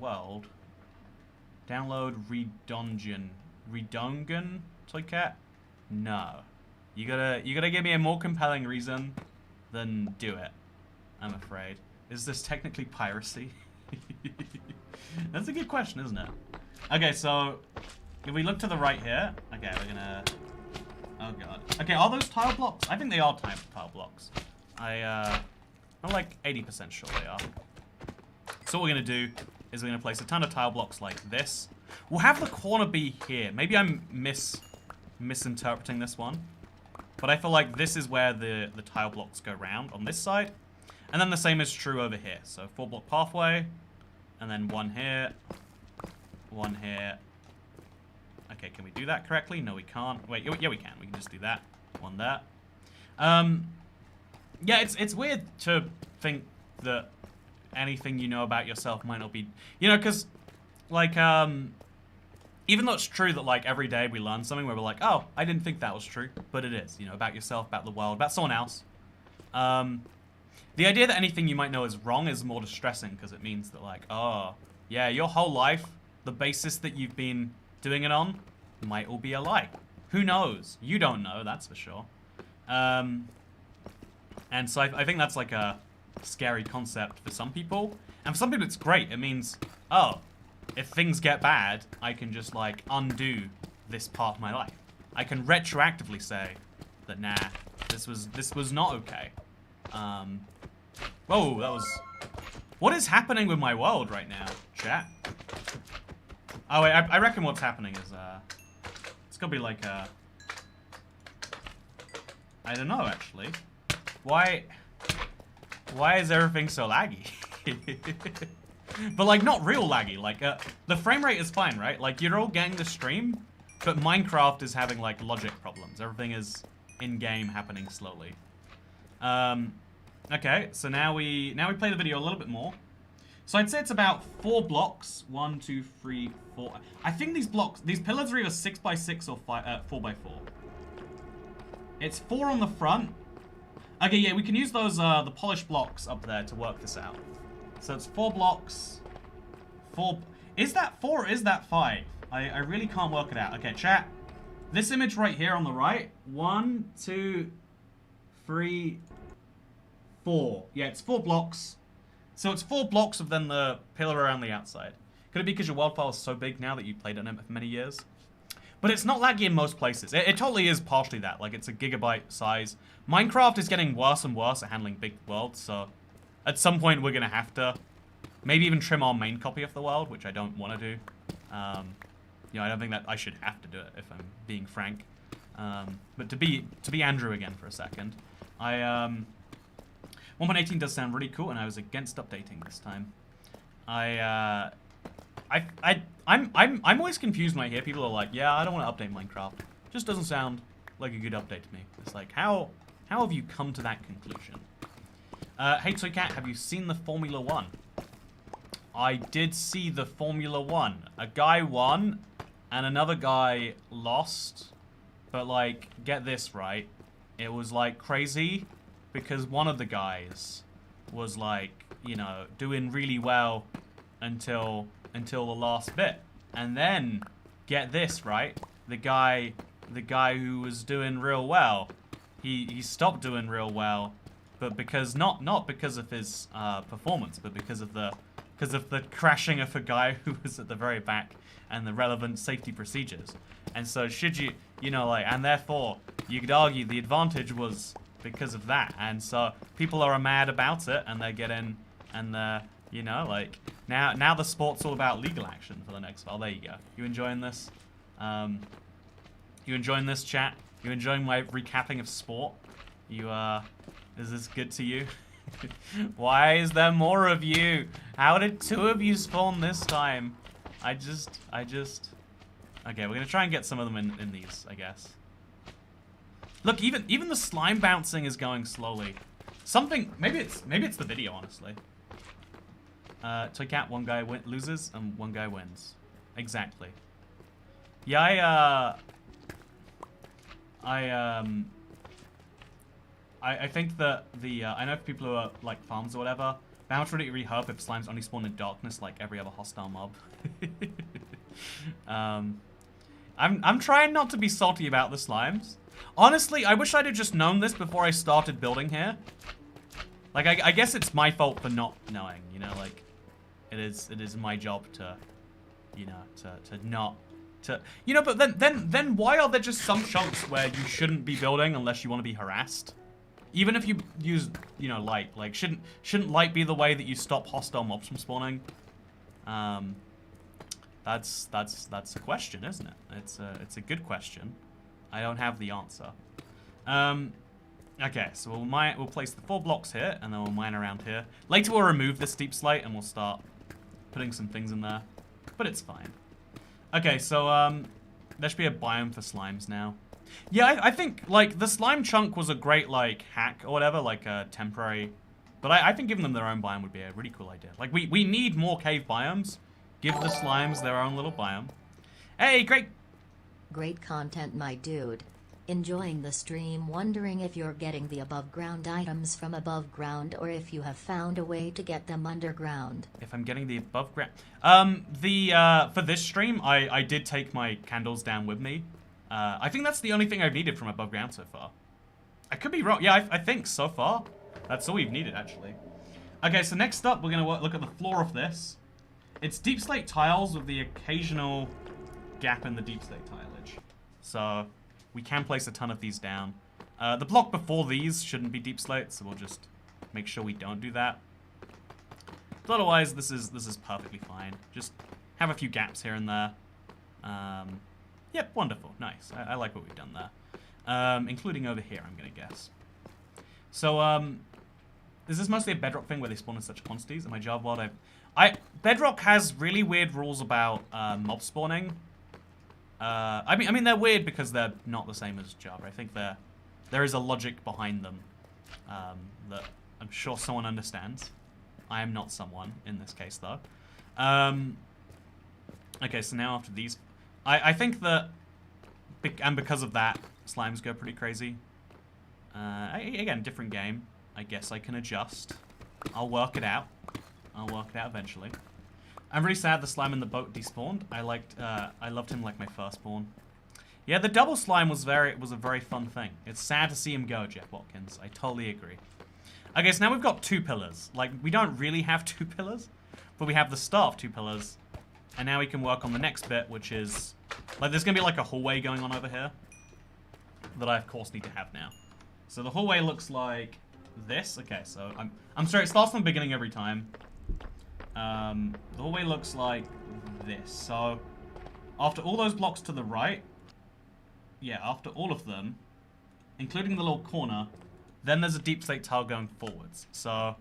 world. Download Redongen Toycat? No. You gotta give me a more compelling reason than do it, I'm afraid. Is this technically piracy? That's a good question, isn't it? Okay, so if we look to the right here, okay, we're gonna... Oh god. Okay, are those tile blocks? I think they are tile blocks. I'm like 80% sure they are. So what we're gonna do is we're gonna place a ton of tile blocks like this. We'll have the corner be here. Maybe I'm misinterpreting this one. But I feel like this is where the tile blocks go round on this side. And then the same is true over here. So 4 block pathway. And then 1 here. 1 here. Okay, can we do that correctly? No, we can't. Wait, yeah, we can. We can just do that. 1 there. Yeah, it's weird to think that anything you know about yourself might not be... You know, because, like, even though it's true that, like, every day we learn something where we're like, oh, I didn't think that was true. But it is, you know, about yourself, about the world, about someone else. The idea that anything you might know is wrong is more distressing because it means that, like, oh, yeah, your whole life, the basis that you've been doing it on might all be a lie. Who knows? You don't know, that's for sure. And so I think that's, like, a scary concept for some people. And for some people, it's great. It means, oh, if things get bad, I can just, like, undo this part of my life. I can retroactively say that, nah, this was not okay. Whoa, that was... What is happening with my world right now, chat? Oh, wait, I reckon what's happening is, it's gonna be like, I don't know, actually. Why is everything so laggy? But, like, not real laggy. Like, the frame rate is fine, right? Like, you're all getting the stream, but Minecraft is having, like, logic problems. Everything is in-game happening slowly. Okay, so now we play the video a little bit more. So I'd say it's about 4 blocks. 1, 2, 3, 4. I think these pillars are either 6x6 or 4x4. It's 4 on the front. Okay, yeah, we can use those, the polished blocks up there to work this out. So it's 4 blocks. 4. Is that 4 or is that 5? I really can't work it out. Okay, chat. This image right here on the right. 1, 2, 3, 4. Yeah, it's 4 blocks. So it's 4 blocks of then the pillar around the outside. Could it be because your world file is so big now that you've played on it for many years? But it's not laggy in most places. It totally is partially that. Like, it's a gigabyte size. Minecraft is getting worse and worse at handling big worlds, so at some point we're going to have to maybe even trim our main copy of the world, which I don't want to do. You know, I don't think that I should have to do it, if I'm being frank. But to be Andrew again for a second, 1.18 does sound really cool, and I was against updating this time. I'm always confused when I hear people are like, yeah, I don't want to update Minecraft. Just doesn't sound like a good update to me. It's like, how have you come to that conclusion? Hey Toy Cat, have you seen the Formula 1? I did see the Formula 1. A guy won, and another guy lost. But like, get this right. It was like crazy, because one of the guys was like, you know, doing really well until the last bit. And then, get this right, the guy who was doing real well, he stopped doing real well, but because not because of his performance, but because of the crashing of a guy who was at the very back and the relevant safety procedures. And so should you know, like, and therefore you could argue the advantage was because of that. And so people are mad about it, and they're getting, and they're, you know, like, now the sport's all about legal action for the next file. There you go. You enjoying this? You enjoying this, chat? You enjoying my recapping of sport? Is this good to you? Why is there more of you? How did 2 of you spawn this time? I just... Okay, we're gonna try and get some of them in these, I guess. Look, even the slime bouncing is going slowly. Something... Maybe it's the video, honestly. Toy Cat, one guy loses and one guy wins. Exactly. Yeah, I think that I know people who are like farms or whatever, bounce would it really hurt if slimes only spawn in darkness like every other hostile mob. I'm trying not to be salty about the slimes. Honestly, I wish I'd have just known this before I started building here. Like, I guess it's my fault for not knowing, you know, like, it is my job to, you know, you know, but then why are there just some chunks where you shouldn't be building unless you want to be harassed? Even if you use, you know, light, like, shouldn't light be the way that you stop hostile mobs from spawning? That's a question, isn't it? It's a good question. I don't have the answer. Okay, so we'll place the 4 blocks here, and then we'll mine around here. Later we'll remove this deep slate, and we'll start putting some things in there. But it's fine. Okay, so, there should be a biome for slimes now. Yeah, I think, like, the slime chunk was a great, like, hack or whatever, like a temporary... But I think giving them their own biome would be a really cool idea. Like, we need more cave biomes. Give the slimes their own little biome. Hey, Great content, my dude. Enjoying the stream, wondering if you're getting the above ground items from above ground or if you have found a way to get them underground. If I'm getting the above ground... for this stream, I did take my candles down with me. I think that's the only thing I've needed from above ground so far. I could be wrong. Yeah, I think so far. That's all we've needed, actually. Okay, so next up, we're going to look at the floor of this. It's deep slate tiles with the occasional gap in the deep slate tileage. So we can place a ton of these down. The block before these shouldn't be deep slate, so we'll just make sure we don't do that. But otherwise, this is perfectly fine. Just have a few gaps here and there. Yep, wonderful, nice. I like what we've done there, including over here, I'm gonna guess. So is this mostly a Bedrock thing where they spawn in such quantities? In my Java world, Bedrock has really weird rules about mob spawning. I mean they're weird because they're not the same as Java. I think there is a logic behind them that I'm sure someone understands. I am not someone in this case, though. Okay, so now after these... I think that... And because of that, slimes go pretty crazy. Again, different game. I guess I can adjust. I'll work it out. I'll work it out eventually. I'm really sad the slime in the boat despawned. I loved him like my firstborn. Yeah, the double slime was a very fun thing. It's sad to see him go, Jeff Watkins. I totally agree. Okay, so now we've got 2 pillars. Like, we don't really have 2 pillars, but we have the start of 2 pillars. And now we can work on the next bit, which is... Like, there's going to be like a hallway going on over here that I, of course, need to have now. So the hallway looks like this. Okay, so I'm sorry, it starts from the beginning every time. The hallway looks like this. So after all those blocks to the right, yeah, after all of them, including the little corner, then there's a deep slate tile going forwards. So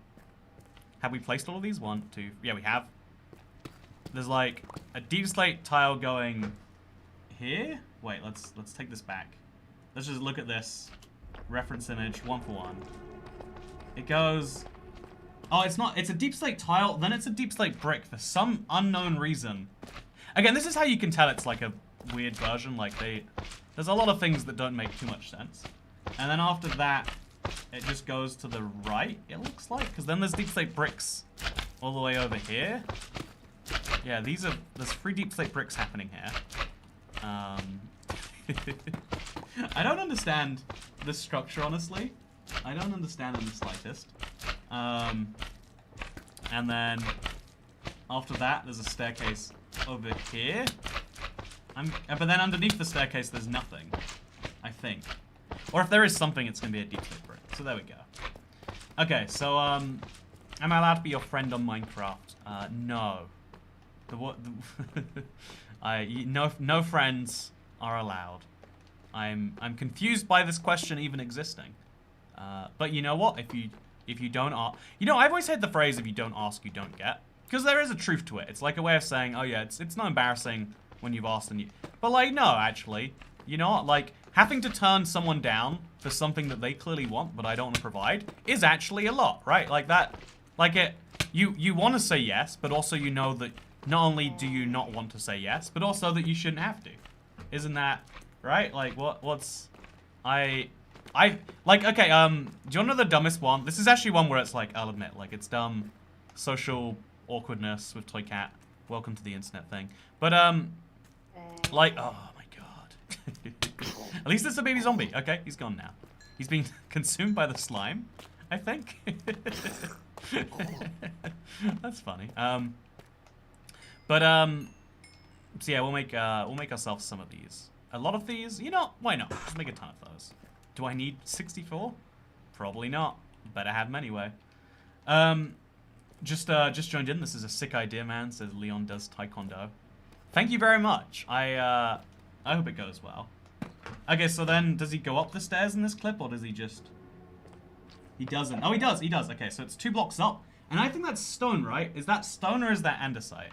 have we placed all of these? 1, 2, yeah, we have. There's like a deep slate tile going here. Wait, let's take this back. Let's just look at this reference image 1 for 1. It goes... Oh, it's a deep slate tile, then it's a deep slate brick for some unknown reason. Again, this is how you can tell it's like a weird version. Like, there's a lot of things that don't make too much sense. And then after that, it just goes to the right, it looks like. Because then there's deep slate bricks all the way over here. Yeah, there's 3 deep slate bricks happening here. I don't understand this structure, honestly. I don't understand in the slightest. And then after that, there's a staircase over here. But then underneath the staircase, there's nothing, I think. Or if there is something, it's going to be a deep slate brick. So there we go. Okay, so, am I allowed to be your friend on Minecraft? No. No friends are allowed. I'm confused by this question even existing. But you know what? If you don't ask, I've always heard the phrase, if you don't ask, you don't get. Because there is a truth to it. It's like a way of saying, oh yeah, it's not embarrassing when you've asked and you... But like, no, actually. You know what? Like, having to turn someone down for something that they clearly want, but I don't want to provide, is actually a lot, right? Like that, like you want to say yes, but also you know that not only do you not want to say yes, but also that you shouldn't have to. Isn't that, right? Like, like, okay, do you want to know the dumbest one? This is actually one where it's like, I'll admit, like, it's dumb. Social awkwardness with Toy Cat. Welcome to the internet thing. But, like, oh my god. At least it's a baby zombie. Okay, he's gone now. He's being consumed by the slime, I think. That's funny. So yeah, we'll make ourselves some of these. A lot of these, why not? Just make a ton of those. Do I need 64? Probably not. Better have them anyway. Just joined in. This is a sick idea, man. Says Leon does taekwondo. Thank you very much. I hope it goes well. Okay, so then does he go up the stairs in this clip, or does he just? He doesn't. Oh, he does. He does. Okay, so it's 2 blocks up, and I think that's stone, right? Is that stone or is that andesite?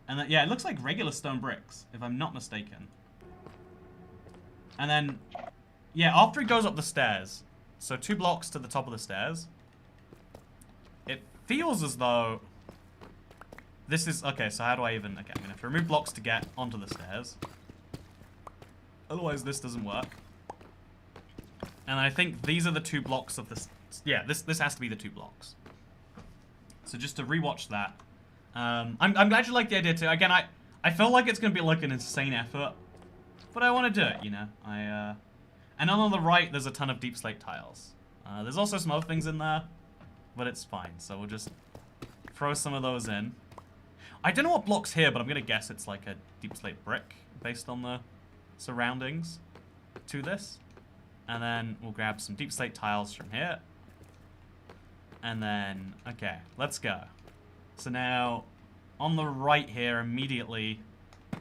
And then, yeah, it looks like regular stone bricks, if I'm not mistaken. And then, yeah, after he goes up the stairs, so 2 blocks to the top of the stairs, it feels as though this is, okay, so how do I even, okay, I'm going to have to remove blocks to get onto the stairs. Otherwise, this doesn't work. And I think these are the 2 blocks of this, yeah, this has to be the 2 blocks. So just to rewatch that, I'm glad you like the idea too. Again, I feel like it's going to be like an insane effort, but I want to do it, and on the right, there's a ton of deep slate tiles. There's also some other things in there, but it's fine. So we'll just throw some of those in. I don't know what block's here, but I'm going to guess it's like a deep slate brick based on the surroundings to this. And then we'll grab some deep slate tiles from here. And then, okay, let's go. So now, on the right here, immediately,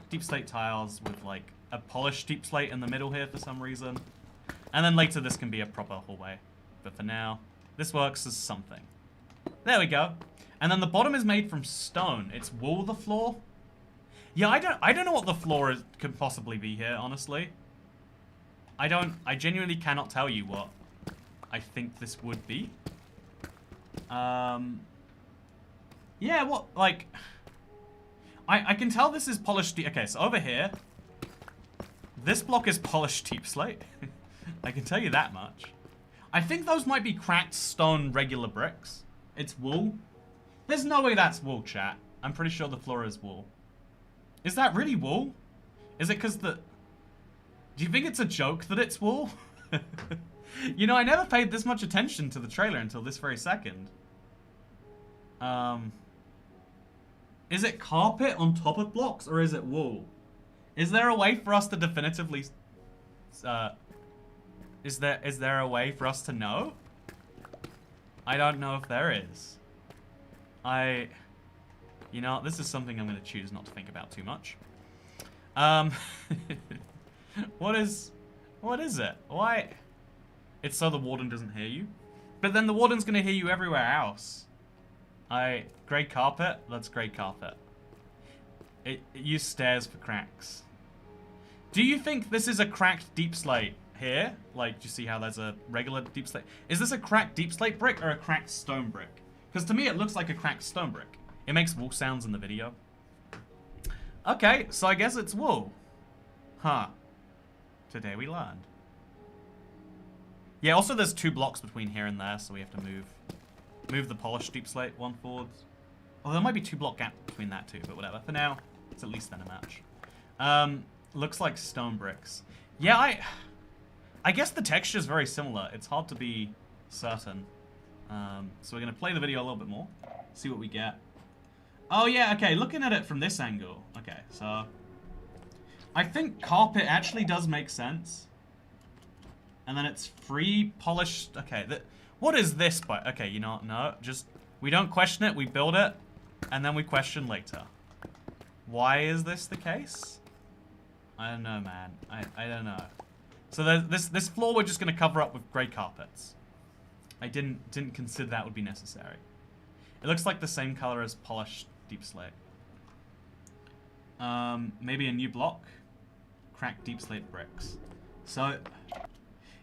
deep slate tiles with like a polished deep slate in the middle here for some reason. And then later this can be a proper hallway. But for now, this works as something. There we go. And then the bottom is made from stone. It's wool, the floor. Yeah, I don't know what the floor could possibly be here, honestly. I genuinely cannot tell you what I think this would be. Yeah, what, like... I can tell this is polished deep... Okay, so over here... This block is polished deep slate. I can tell you that much. I think those might be cracked stone regular bricks. It's wool. There's no way that's wool, chat. I'm pretty sure the floor is wool. Is that really wool? Is it because the... Do you think it's a joke that it's wool? You know, I never paid this much attention to the trailer until this very second. Is it carpet on top of blocks, or is it wool? Is there a way for us to definitively... Is there a way for us to know? I don't know if there is. You know, this is something I'm going to choose not to think about too much. What is it? Why? It's so the warden doesn't hear you. But then the warden's going to hear you everywhere else. Grey carpet? That's grey carpet. Use stairs for cracks. Do you think this is a cracked deep slate here? Like, do you see how there's a regular deep slate? Is this a cracked deep slate brick or a cracked stone brick? Because to me it looks like a cracked stone brick. It makes wool sounds in the video. Okay, so I guess it's wool. Huh. Today we learned. Yeah, also there's 2 blocks between here and there, so we have to move the polished deep slate one forward. Oh, there might be 2 block gap between that too, but whatever. For now, it's at least then a match. Looks like stone bricks. Yeah, I guess the texture is very similar. It's hard to be certain. So we're gonna play the video a little bit more, see what we get. Oh yeah, okay, looking at it from this angle. Okay, so I think carpet actually does make sense. And then it's free polished. Okay, what is this? But okay, you know, no, just we don't question it. We build it, and then we question later. Why is this the case? I don't know, man. I don't know. So this floor we're just gonna cover up with grey carpets. I didn't consider that would be necessary. It looks like the same color as polished deep slate. Maybe a new block. Cracked deep slate bricks. So,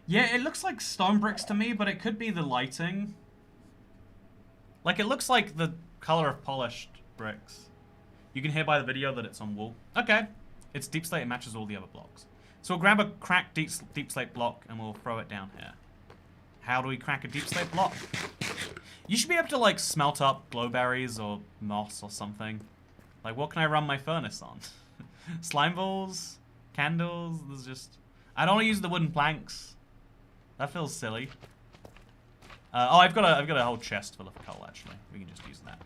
yeah, it looks like stone bricks to me, but it could be the lighting. Like, it looks like the color of polished bricks. You can hear by the video that it's on wool. Okay. It's deep slate, it matches all the other blocks. So we'll grab a cracked deep slate block and we'll throw it down here. How do we crack a deep slate block? You should be able to, like, smelt up glowberries or moss or something. Like, what can I run my furnace on? Slime balls? Candles? There's just... I don't want to use the wooden planks. That feels silly. Oh, I've got a whole chest full of coal, actually. We can just use that.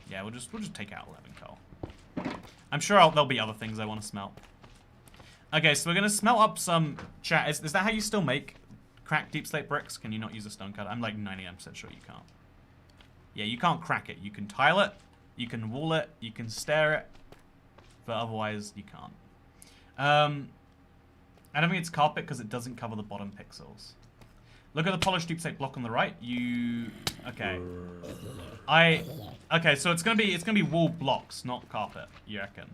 Yeah, we'll just take out 11 coal. I'm sure there'll be other things I want to smelt. Okay, so we're gonna smelt up some... Chat, is that how you still make cracked deep slate bricks? Can you not use a stone cutter? I'm like 99% sure you can't. Yeah, you can't crack it. You can tile it, you can wool it, you can stair it, but otherwise you can't. I don't think it's carpet because it doesn't cover the bottom pixels. Look at the polished deep slate block on the right. Okay. Okay, so it's gonna be wool blocks, not carpet. You reckon?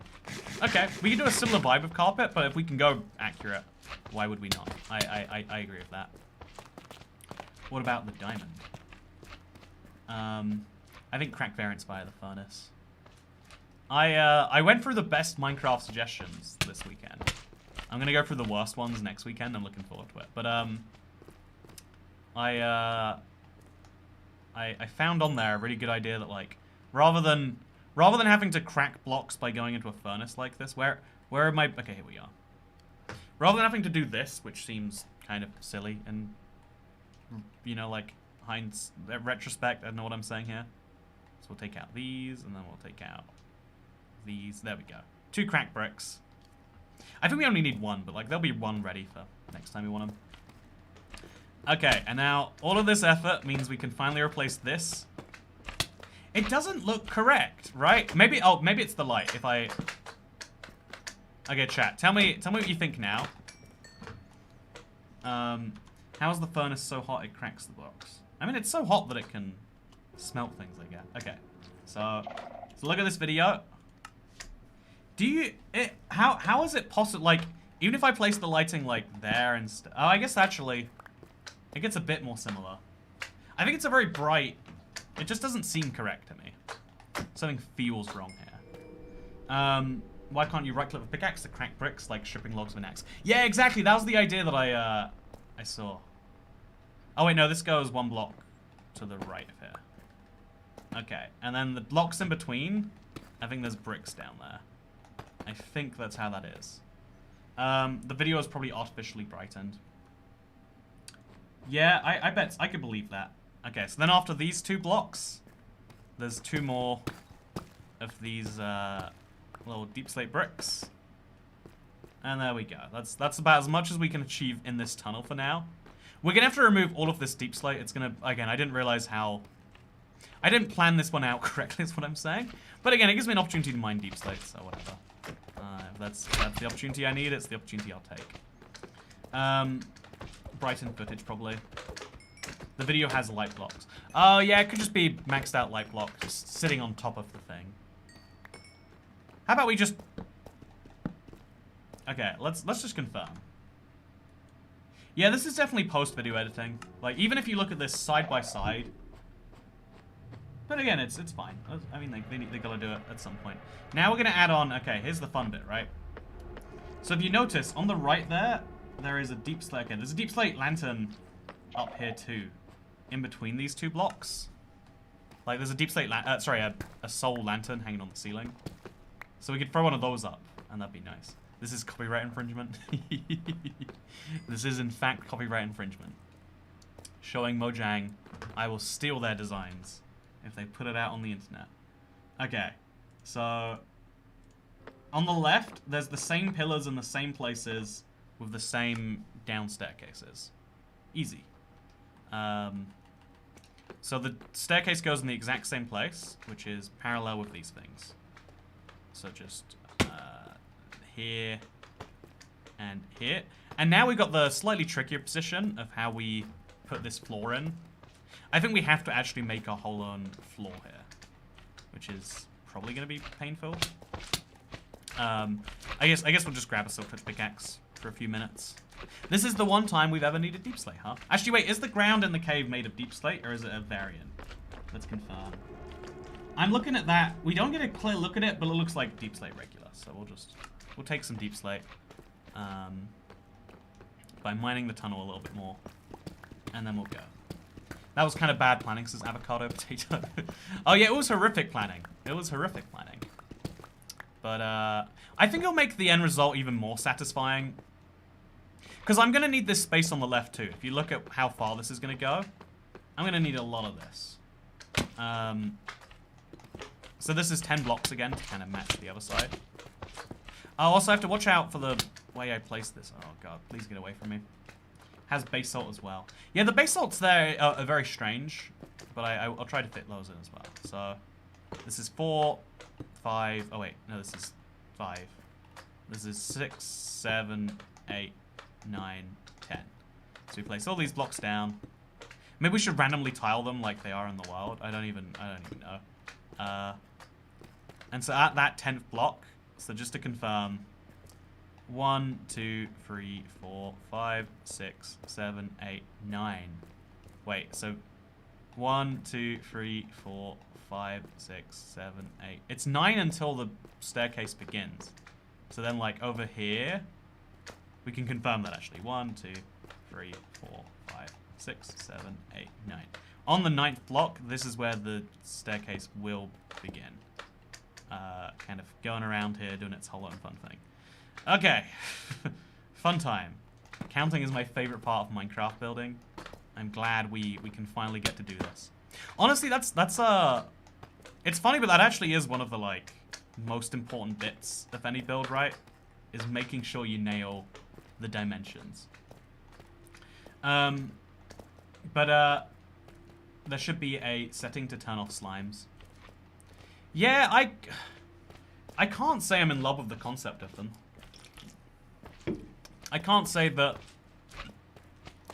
Okay, we can do a similar vibe of carpet, but if we can go accurate, why would we not? I agree with that. What about the diamond? I think crack variants via the furnace. I went through the best Minecraft suggestions this weekend. I'm gonna go through the worst ones next weekend. I'm looking forward to it. But I found on there a really good idea that, like, rather than having to crack blocks by going into a furnace like this, where am I? Okay, here we are. Rather than having to do this, which seems kind of silly and, you know, like, retrospect, I don't know what I'm saying here. So we'll take out these, and then we'll take out these. There we go. 2 cracked bricks. I think we only need 1, but, like, there'll be 1 ready for next time we want them. Okay, and now all of this effort means we can finally replace this. It doesn't look correct, right? Maybe it's the light. If I... Okay, chat, tell me what you think now. How is the furnace so hot it cracks the blocks? I mean, it's so hot that it can smelt things, I guess. Okay, so look at this video. How is it possible, like, even if I place the lighting, like, there and oh, I guess actually, it gets a bit more similar. I think it's a very bright... It just doesn't seem correct to me. Something feels wrong here. Why can't you right-click with pickaxe to crack bricks like stripping logs with an axe? Yeah, exactly. That was the idea that I saw. Oh, wait, no. This goes one block to the right of here. Okay. And then the blocks in between, I think there's bricks down there. I think that's how that is. The video is probably artificially brightened. Yeah, I bet I could believe that. Okay, so then after these 2 blocks, there's 2 more of these little deep slate bricks. And there we go. That's about as much as we can achieve in this tunnel for now. We're gonna have to remove all of this deep slate. It's gonna, again, I didn't realize how... I didn't plan this one out correctly, is what I'm saying. But again, it gives me an opportunity to mine deep slate, so whatever. If that's the opportunity I need, it's the opportunity I'll take. Brighten footage, probably. The video has light blocks. Oh, yeah, it could just be maxed out light block, just sitting on top of the thing. How about we just... Okay, let's just confirm. Yeah, this is definitely post-video editing. Like, even if you look at this side by side... But again, it's fine. I mean, they gotta do it at some point. Now we're gonna add on... Okay, here's the fun bit, right? So if you notice, on the right there is a deep slate. Okay, there's a deep slate lantern up here too. In between these 2 blocks. Like, there's a deep slate a soul lantern hanging on the ceiling. So we could throw one of those up, and that'd be nice. This is copyright infringement. This is, in fact, copyright infringement. Showing Mojang, I will steal their designs if they put it out on the internet. Okay, so... On the left, there's the same pillars in the same places with the same down staircases. Easy. So the staircase goes in the exact same place, which is parallel with these things. So just here and here. And now we've got the slightly trickier position of how we put this floor in. I think we have to actually make our whole own floor here, which is probably going to be painful. I guess we'll just grab a silk touch pickaxe for a few minutes. This is the one time we've ever needed deep slate, huh? Actually, wait, is the ground in the cave made of deep slate, or is it a variant? Let's confirm. I'm looking at that. We don't get a clear look at it, but it looks like deep slate regular. So we'll take some deep slate by mining the tunnel a little bit more, and then we'll go. That was kind of bad planning, says avocado potato. Oh yeah, it was horrific planning. It was horrific planning. But I think it'll make the end result even more satisfying. Because I'm going to need this space on the left too. If you look at how far this is going to go, I'm going to need a lot of this. So this is 10 blocks again to kind of match the other side. I'll also have to watch out for the way I place this. Oh god, please get away from me. Has basalt as well. Yeah, the basalts there are very strange, but I'll try to fit those in as well. So this is 4, 5. Oh wait, no, this is 5. This is 6, 7, 8, 9, 10. So we place all these blocks down. Maybe we should randomly tile them like they are in the world. I don't even know. And so at that 10th block, so just to confirm, 1, 2, 3, 4, 5, 6, 7, 8, 9. Wait, so 1, 2, 3, 4, 5, 6, 7, 8. It's 9 until the staircase begins. So then, like, over here, we can confirm that actually. 1, 2, 3, 4, 5, 6, 7, 8, 9. On the 9th block, this is where the staircase will begin. Kind of going around here, doing its whole own fun thing. Okay. Fun time. Counting is my favorite part of Minecraft building. I'm glad we can finally get to do this. Honestly, that's it's funny, but that actually is one of the, like, most important bits of any build, right? Is making sure you nail the dimensions. There should be a setting to turn off slimes. Yeah, I can't say I'm in love with the concept of them. I can't say that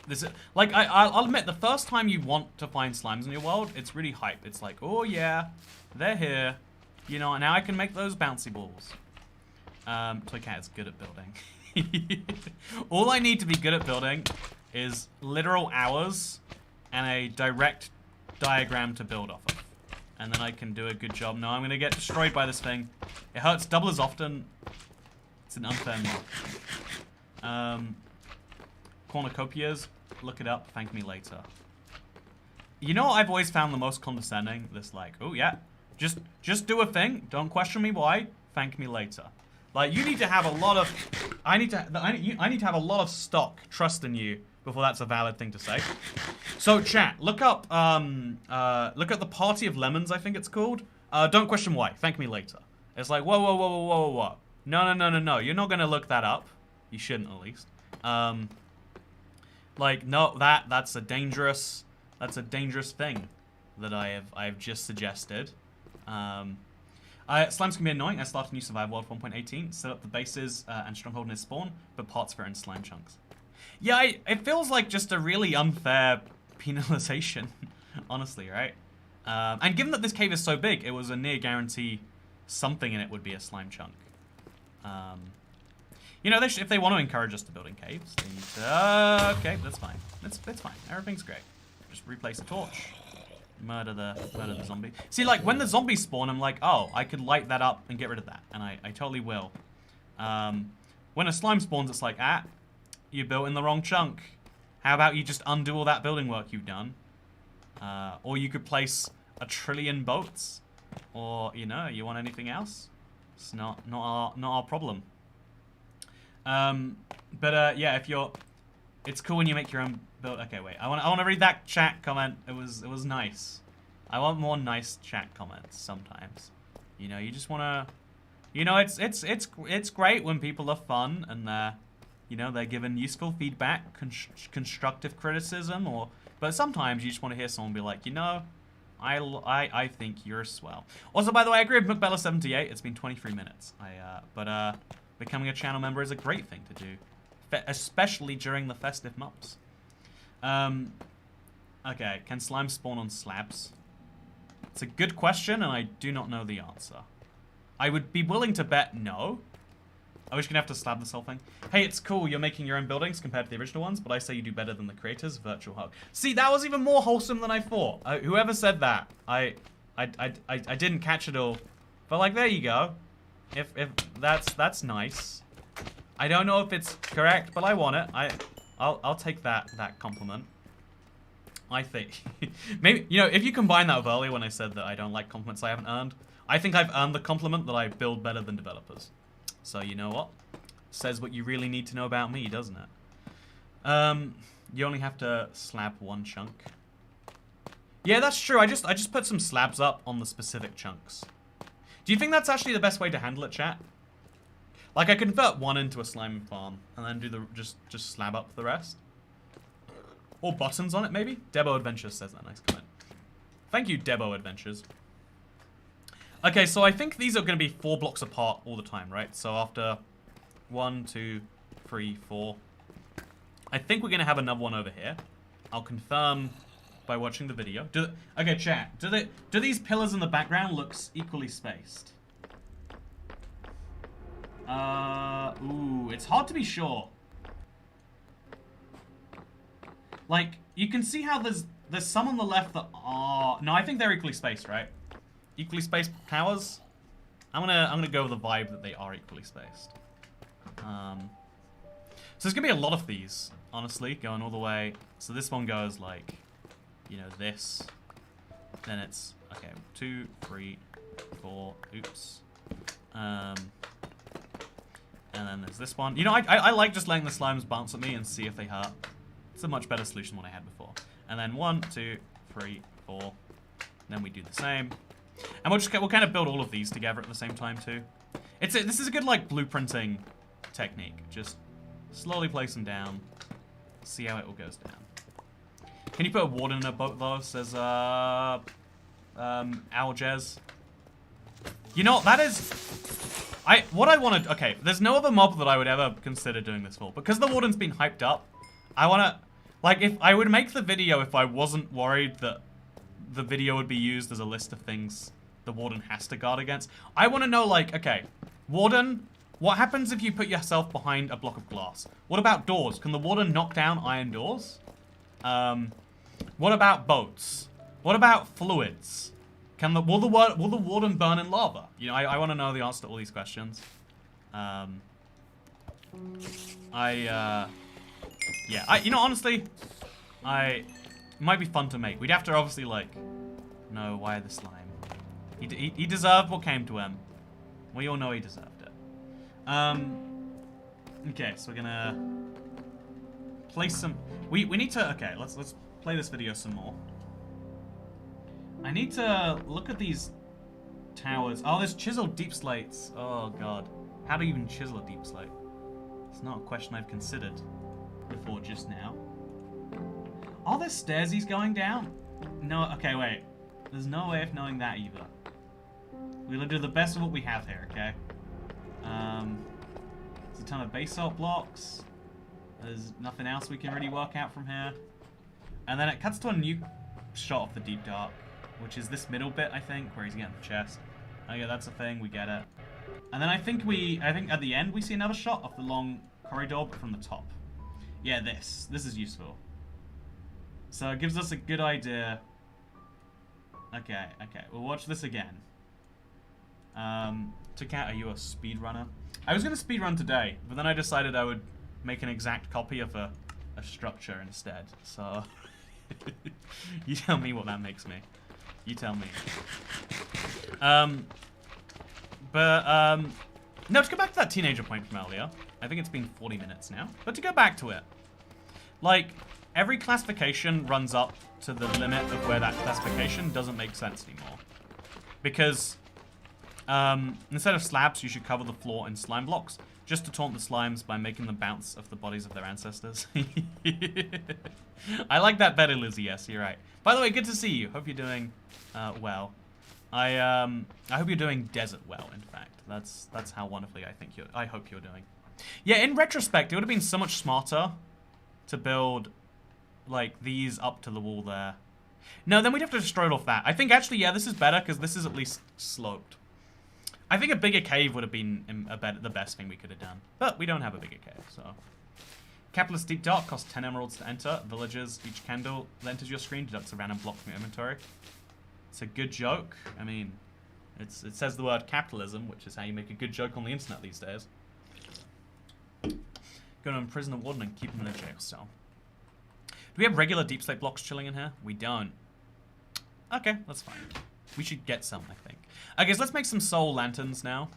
this is, like, I'll admit, the first time you want to find slimes in your world, it's really hype. It's like, oh yeah, they're here. You know, now I can make those bouncy balls. Toy Cat is good at building. All I need to be good at building is literal hours and a direct diagram to build off of. And then I can do a good job. No, I'm going to get destroyed by this thing. It hurts double as often. It's an unfair mod. Cornucopias, look it up, thank me later. You know what I've always found the most condescending? This like, oh yeah, just do a thing, don't question me why, thank me later. Like, you need to have a lot of, I need to have a lot of stock trust in you before that's a valid thing to say. So chat, look up the Party of Lemons, I think it's called. Don't question why, thank me later. It's like, whoa, whoa, whoa, whoa, whoa, whoa. No, you're not gonna look that up. You shouldn't, at least. Like, no, that's a dangerous thing that I've just suggested. Slimes can be annoying. I started a new Survival World 1.18, set up the bases and stronghold in his spawn, but parts for in slime chunks. Yeah, it feels like just a really unfair penalization, honestly, right? And given that this cave is so big, it was a near guarantee something in it would be a slime chunk. You know, if they want to encourage us to build in caves, they need to... okay, that's fine. It's fine. Everything's great. Just replace the torch. Murder the zombie. See, like, when the zombies spawn, I'm like, oh, I could light that up and get rid of that. And I totally will. When a slime spawns, it's like, you built in the wrong chunk. How about you just undo all that building work you've done? Or you could place 1 trillion boats. Or, you know, you want anything else? It's not our problem. Yeah, if you're... It's cool when you make your own build. Okay, wait. I want to read that chat comment. It was nice. I want more nice chat comments sometimes. You know, you just want to... You know, it's great when people are fun and they're given useful feedback, constructive criticism, but sometimes you just want to hear someone be like, you know, I think you're swell. Also, by the way, I agree with McBella78. It's been 23 minutes. Becoming a channel member is a great thing to do, especially during the festive months. Okay, can slime spawn on slabs? It's a good question, and I do not know the answer. I would be willing to bet no. Are we just gonna have to slab this whole thing? Hey, it's cool you're making your own buildings compared to the original ones, but I say you do better than the creators. Virtual hug. See, that was even more wholesome than I thought. Whoever said that, I didn't catch it all. But like, there you go. If that's nice. I don't know if it's correct, but I want it. I'll take that compliment. I think maybe, you know, if you combine that with earlier when I said that I don't like compliments I haven't earned, I think I've earned the compliment that I build better than developers. So you know what? Says what you really need to know about me, doesn't it? You only have to slab 1 chunk. Yeah, that's true. I just put some slabs up on the specific chunks. Do you think that's actually the best way to handle it, chat? Like, I convert 1 into a slime farm and then do the just slab up the rest. Or buttons on it, maybe? Debo Adventures says that. Nice comment. Thank you, Debo Adventures. Okay, so I think these are going to be 4 blocks apart all the time, right? So after 1, 2, 3, 4. I think we're going to have another one over here. I'll confirm by watching the video. Okay, chat. Do these pillars in the background look equally spaced? Ooh, it's hard to be sure. Like, you can see how there's some on the left that are... No, I think they're equally spaced, right? Equally spaced towers? I'm gonna go with the vibe that they are equally spaced. So there's gonna be a lot of these, honestly, going all the way. So this one goes like, you know, this. Then it's, okay, 2, 3, 4, oops. And then there's this one. You know, I like just letting the slimes bounce at me and see if they hurt. It's a much better solution than what I had before. And then 1, 2, 3, 4. Then we do the same. And we'll kind of build all of these together at the same time too. This is a good like blueprinting technique. Just slowly place them down. See how it all goes down. Can you put a warden in a boat though? Says Algez. You know, that is what I wanted. Okay, there's no other mob that I would ever consider doing this for. Because the warden's been hyped up, I wanna, like, if I would make the video if I wasn't worried that the video would be used as a list of things the warden has to guard against. I want to know, like, okay, warden, what happens if you put yourself behind a block of glass? What about doors? Can the warden knock down iron doors? What about boats? What about fluids? Will the warden burn in lava? You know, I want to know the answer to all these questions. Yeah, you know, honestly, it might be fun to make. We'd have to obviously, like, know why the slime. He deserved what came to him. We all know he deserved it. Okay, so we're gonna place some. We need to. Okay, let's play this video some more. I need to look at these towers. Oh, there's chiseled deep slates. Oh god, how do you even chisel a deep slate? It's not a question I've considered before just now. Are there stairs going down? No. Okay, wait. There's no way of knowing that either. We're gonna do the best of what we have here, okay? There's a ton of basalt blocks. There's nothing else we can really work out from here. And then it cuts to a new shot of the deep dark, which is this middle bit, I think, where he's getting the chest. Oh yeah, that's a thing, we get it. And then I think at the end we see another shot of the long corridor, but from the top. Yeah, this is useful. So it gives us a good idea. Okay, we'll watch this again. Cat, are you a speedrunner? I was gonna speedrun today, but then I decided I would make an exact copy of a structure instead. So you tell me what that makes me. You tell me. No, to go back to that teenager point from earlier. I think it's been 40 minutes now. But to go back to it, like, every classification runs up to the limit of where that classification doesn't make sense anymore. Because instead of slabs, you should cover the floor in slime blocks, just to taunt the slimes by making them bounce off the bodies of their ancestors. I like that better, Lizzie. Yes, you're right. By the way, good to see you. Hope you're doing well. I hope you're doing desert well. In fact, that's how wonderfully I hope you're doing. Yeah, in retrospect, it would have been so much smarter to build like these up to the wall there. No, then we'd have to destroy it off that. I think actually, yeah, this is better because this is at least sloped. I think a bigger cave would have been the best thing we could have done. But we don't have a bigger cave, so. Capitalist Deep Dark costs 10 emeralds to enter. Villagers, each candle that enters your screen deducts a random block from your inventory. It's a good joke. I mean, it says the word capitalism, which is how you make a good joke on the internet these days. Go to imprison the warden and keep him in a jail cell. Do we have regular deep slate blocks chilling in here? We don't. Okay, that's fine. We should get some, I think. Okay, so let's make some soul lanterns now.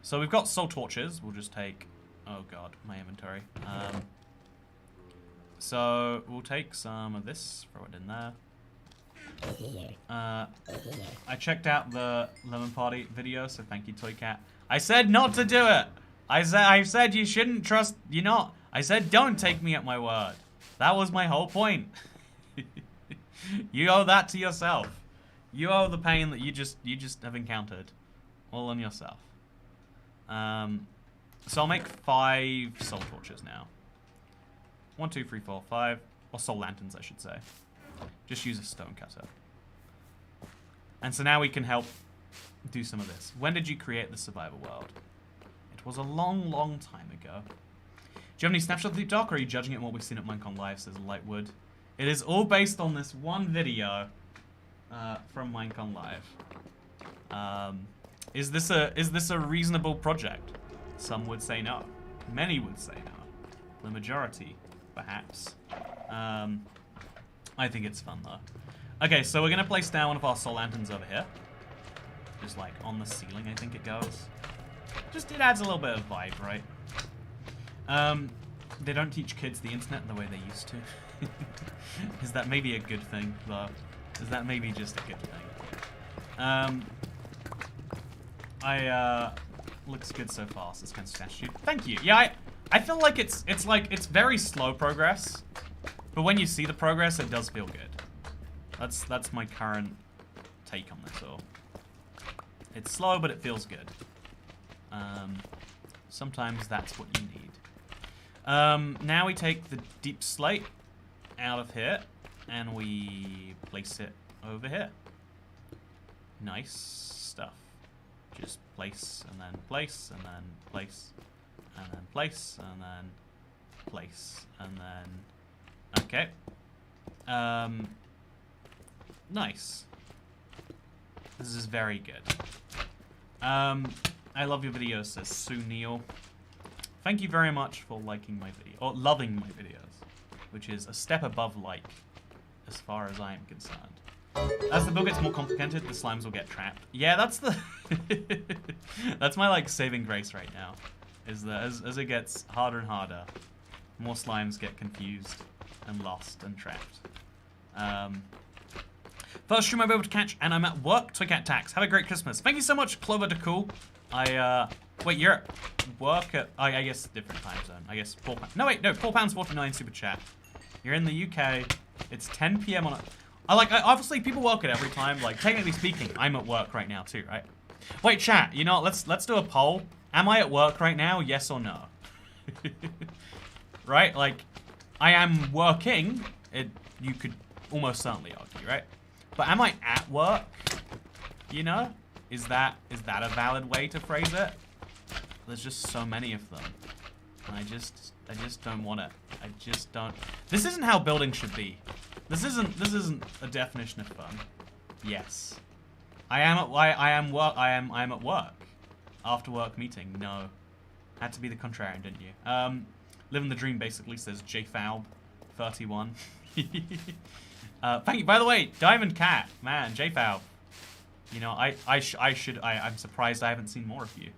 So we've got soul torches. We'll just take... Oh god, my inventory. So we'll take some of this, throw it in there. I checked out the Lemon Party video, so thank you, Toy Cat. I said not to do it! I said you shouldn't trust... You're not... I said don't take me at my word. That was my whole point. You owe that to yourself. You owe the pain that you just have encountered, all on yourself. So I'll make 5 soul torches now. 1, 2, 3, 4, 5, or soul lanterns, I should say. Just use a stone cutter. And so now we can help do some of this. When did you create the survival world? It was a long, long time ago. Do you have any snapshots of Deep Dark, or are you judging it on what we've seen at Minecon Live? Says Lightwood. It is all based on this one video. From Minecon Live. Is this a reasonable project? Some would say no. Many would say no. The majority, perhaps. I think it's fun though. Okay, so we're gonna place down one of our soul lanterns over here. Just like on the ceiling, I think it goes. It adds a little bit of vibe, right? They don't teach kids the internet the way they used to. Is that maybe a good thing though? Is that maybe just a good thing? Looks good so far, so it's kind of statue. Thank you. Yeah, I feel like it's very slow progress, but when you see the progress, it does feel good. That's my current take on this all. It's slow, but it feels good. Sometimes that's what you need. Now we take the deep slate out of here. And we place it over here. Nice stuff. Just place, and then place, and then place, and then place, and then place, and then... Okay. Nice. This is very good. I love your videos, says Sue Neal. Thank you very much for liking my video, or loving my videos, which is a step above like, as far as I am concerned. As the build gets more complicated, the slimes will get trapped. Yeah, that's the... that's my, like, saving grace right now. Is that as it gets harder and harder, more slimes get confused and lost and trapped. First stream I'll be able to catch, and I'm at work. Toycat Tax. Have a great Christmas. Thank you so much, Clover DeCool. Wait, you're at work at... I guess different time zone. I guess £4. No, wait, no, £4.49 super chat. You're in the UK. It's 10 PM on a... obviously people work at every time. Like, technically speaking, I'm at work right now too, right? Wait, chat, you know what? Let's do a poll. Am I at work right now? Yes or no? Right? Like, I am working. You could almost certainly argue, right? But am I at work? You know? Is that a valid way to phrase it? There's just so many of them. And I just don't want it. I just don't. This isn't how building should be. This isn't a definition of fun. Yes. I am at work. After work meeting. No. Had to be the contrarian, didn't you? Living the dream basically, says JFalb 31. Thank you. By the way, Diamond Cat, man, JFalb. You know, I'm surprised I haven't seen more of you.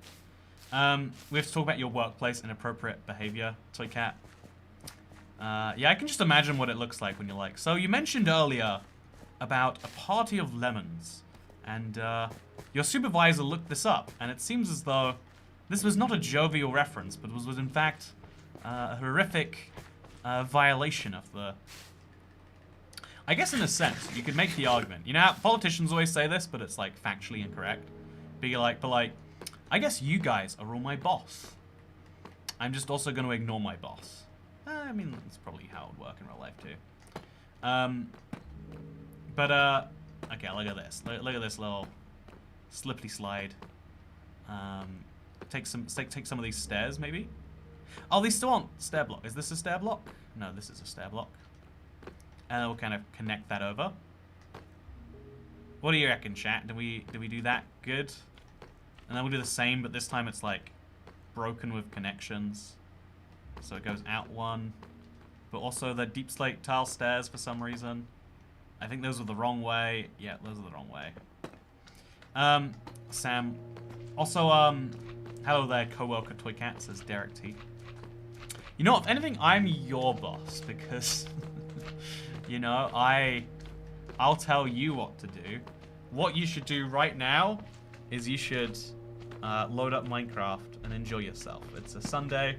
We have to talk about your workplace inappropriate behavior, Toycat. Yeah, I can just imagine what it looks like when you're like, so you mentioned earlier about a party of lemons, and your supervisor looked this up, and it seems as though this was not a jovial reference, but was in fact a horrific violation of the... I guess in a sense, you could make the argument. You know, politicians always say this, but it's like factually incorrect. But I guess you guys are all my boss. I'm just also going to ignore my boss. I mean, that's probably how it would work in real life too. Okay, look at this. Look at this little slippity slide. Take some of these stairs, maybe. Oh, these still aren't stair block. Is this a stair block? No, this is a stair block. And we'll kind of connect that over. What do you reckon, chat? Do we do that good? And then we'll do the same, but this time it's like broken with connections. So it goes out one. But also the deep slate tile stairs for some reason. I think those are the wrong way. Yeah, those are the wrong way. Sam. Also, hello there, co-worker Toycat, says Derek T. You know, if anything, I'm your boss because... You know, I'll tell you what to do. What you should do right now is you should load up Minecraft and enjoy yourself. It's a Sunday.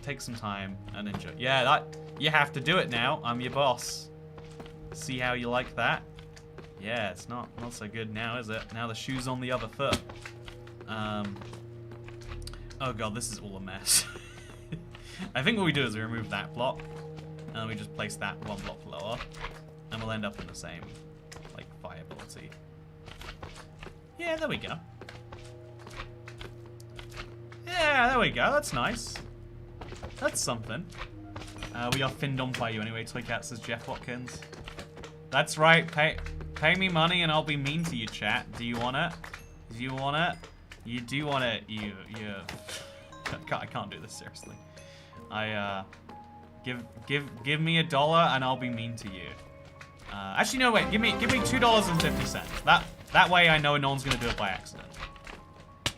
Take some time and enjoy. Yeah, you have to do it now. I'm your boss. See how you like that? Yeah, it's not so good now, is it? Now the shoe's on the other foot. Oh god, this is all a mess. I think what we do is we remove that block. And we just place that one block lower, and we'll end up in the same, like, viability. Yeah, there we go. Yeah, there we go. That's nice. That's something. We are finned on by you anyway, Toycat, says Jeff Watkins. That's right. Pay me money and I'll be mean to you, chat. Do you want it? Do you want it? You do want it. You. I can't do this seriously. Give me $1 and I'll be mean to you. Actually, no, wait. Give me $2.50. That way I know no one's gonna do it by accident.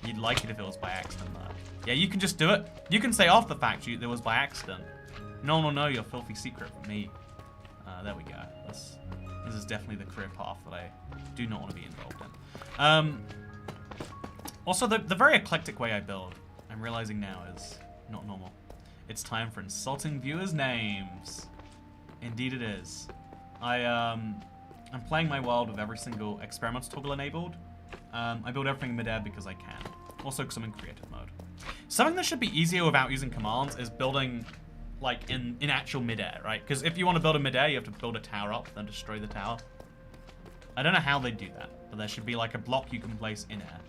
You'd like it if it was by accident, though. Yeah, you can just do it. You can say off the fact it was by accident. No one will know your filthy secret from me. There we go. This is definitely the career path that I do not want to be involved in. Also, the very eclectic way I build, I'm realizing now, is not normal. It's time for insulting viewers' names. Indeed it is. I'm playing my world with every single experiment toggle enabled. I build everything in midair because I can. Also because I'm in creative mode. Something that should be easier without using commands is building like in actual midair, right? Because if you want to build a midair, you have to build a tower up, then destroy the tower. I don't know how they do that, but there should be like a block you can place in air.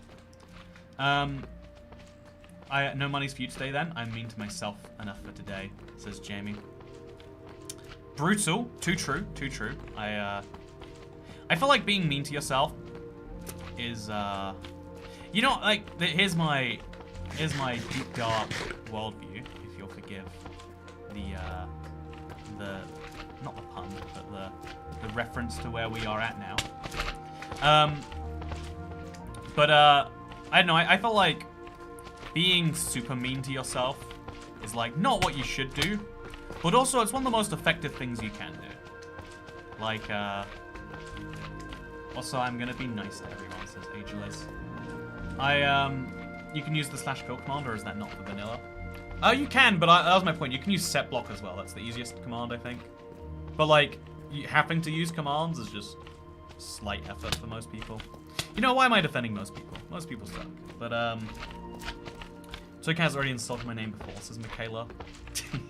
No money's for you today then. I'm mean to myself enough for today, says Jamie. Brutal. Too true. Too true. I I feel like being mean to yourself is, you know, like, here's my deep dark worldview, if you'll forgive the not the pun, but the reference to where we are at now. I don't know, I felt like being super mean to yourself is like not what you should do, but also it's one of the most effective things you can do. Like, also I'm gonna be nice to everyone, says Ageless. You can use the /kill command, or is that not for vanilla? Oh, you can, but that was my point. You can use set block as well. That's the easiest command, I think. But like, having to use commands is just slight effort for most people. You know, why am I defending most people? Most people suck. But, Toykaz already insulted my name before, says Michaela.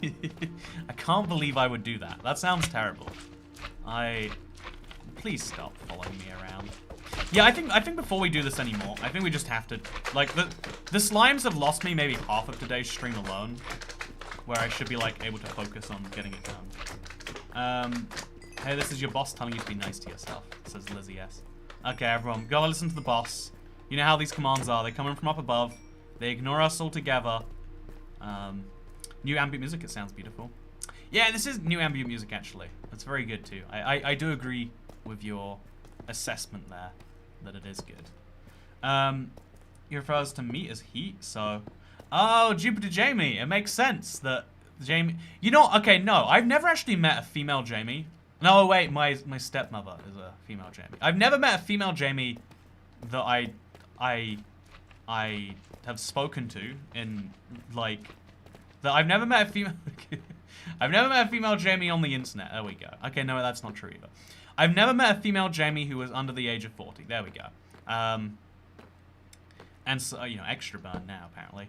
I can't believe I would do that. That sounds terrible. Please stop following me around. Yeah, I think before we do this anymore, I think we just have to, like, the slimes have lost me maybe half of today's stream alone, where I should be, like, able to focus on getting it done. Hey, this is your boss telling you to be nice to yourself, says Lizzie S. Okay, everyone, go listen to the boss. You know how these commands are. They come in from up above. They ignore us altogether. New ambient music, it sounds beautiful. Yeah, this is new ambient music, actually. That's very good, too. I do agree with your assessment there, that it is good. He refers to me as he, so... Oh, Jupiter Jamie. It makes sense that Jamie... You know, okay, no. I've never actually met a female Jamie. No, wait, my stepmother is a female Jamie. I've never met a female Jamie that I have spoken to in, like... That I've never met a female... I've never met a female Jamie on the internet. There we go. Okay, no, that's not true either. I've never met a female Jamie who was under the age of 40. There we go. And so, you know, extra burn now, apparently.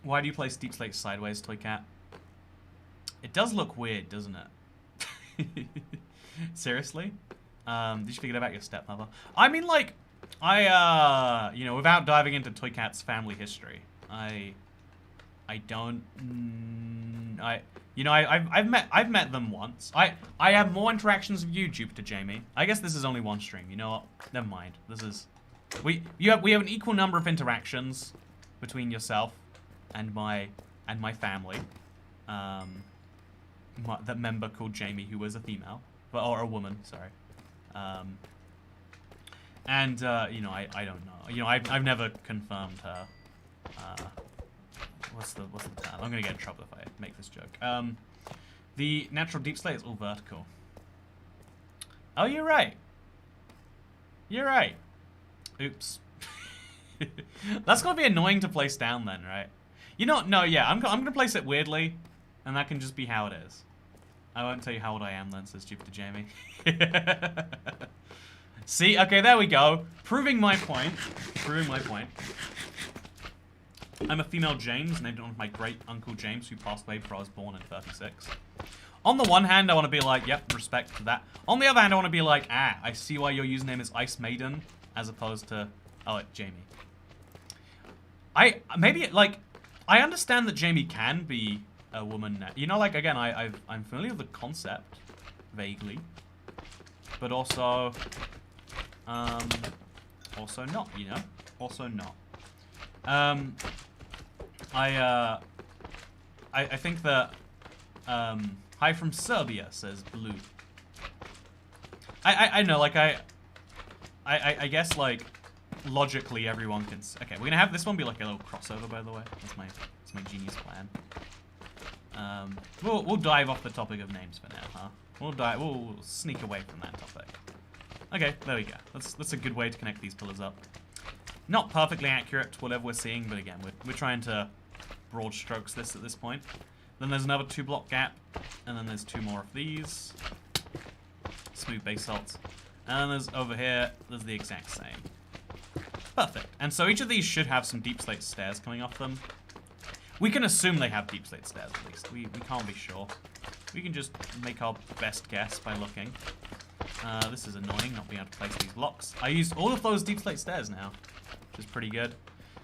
Why do you place Deep Slate sideways, Toycat? It does look weird, doesn't it? Seriously? Did you forget about your stepmother? I mean, like, you know, without diving into Toycat's family history, you know, I've met them once. I have more interactions with you, Jupiter Jamie. I guess this is only one stream. You know what? Never mind. This is we have an equal number of interactions between yourself and my family. That member called Jamie, who was a female, or a woman, sorry. You know, I don't know. You know, I've never confirmed her. What's the term? I'm gonna get in trouble if I make this joke. The natural deep slate is all vertical. Oh, you're right. You're right. Oops. That's gonna be annoying to place down then, right? You know, no, yeah, I'm gonna place it weirdly, and that can just be how it is. I won't tell you how old I am then, says Jupiter Jamie. See, okay, there we go. Proving my point. Proving my point. I'm a female James, named after my great uncle James, who passed away before I was born in 36. On the one hand, I want to be like, yep, respect for that. On the other hand, I want to be like, I see why your username is Ice Maiden, as opposed to, oh, Jamie. I understand that Jamie can be a woman now. You know, like, again, I'm familiar with the concept, vaguely. But also not, you know? Also not. I think that, hi from Serbia, says Blue. I know, like, I guess, like, logically everyone can, okay, we're gonna have this one be like a little crossover, by the way. That's my genius plan. We'll dive off the topic of names for now, huh? We'll sneak away from that topic. Okay, there we go. That's a good way to connect these pillars up. Not perfectly accurate to whatever we're seeing, but again, we're trying to broad strokes this at this point. Then there's another 2-block gap, and then there's 2 more of these. Smooth basalts. And then there's over here, there's the exact same. Perfect. And so each of these should have some deep slate stairs coming off them. We can assume they have deep slate stairs at least. We can't be sure. We can just make our best guess by looking. This is annoying, not being able to place these blocks. I used all of those deep slate stairs now, which is pretty good.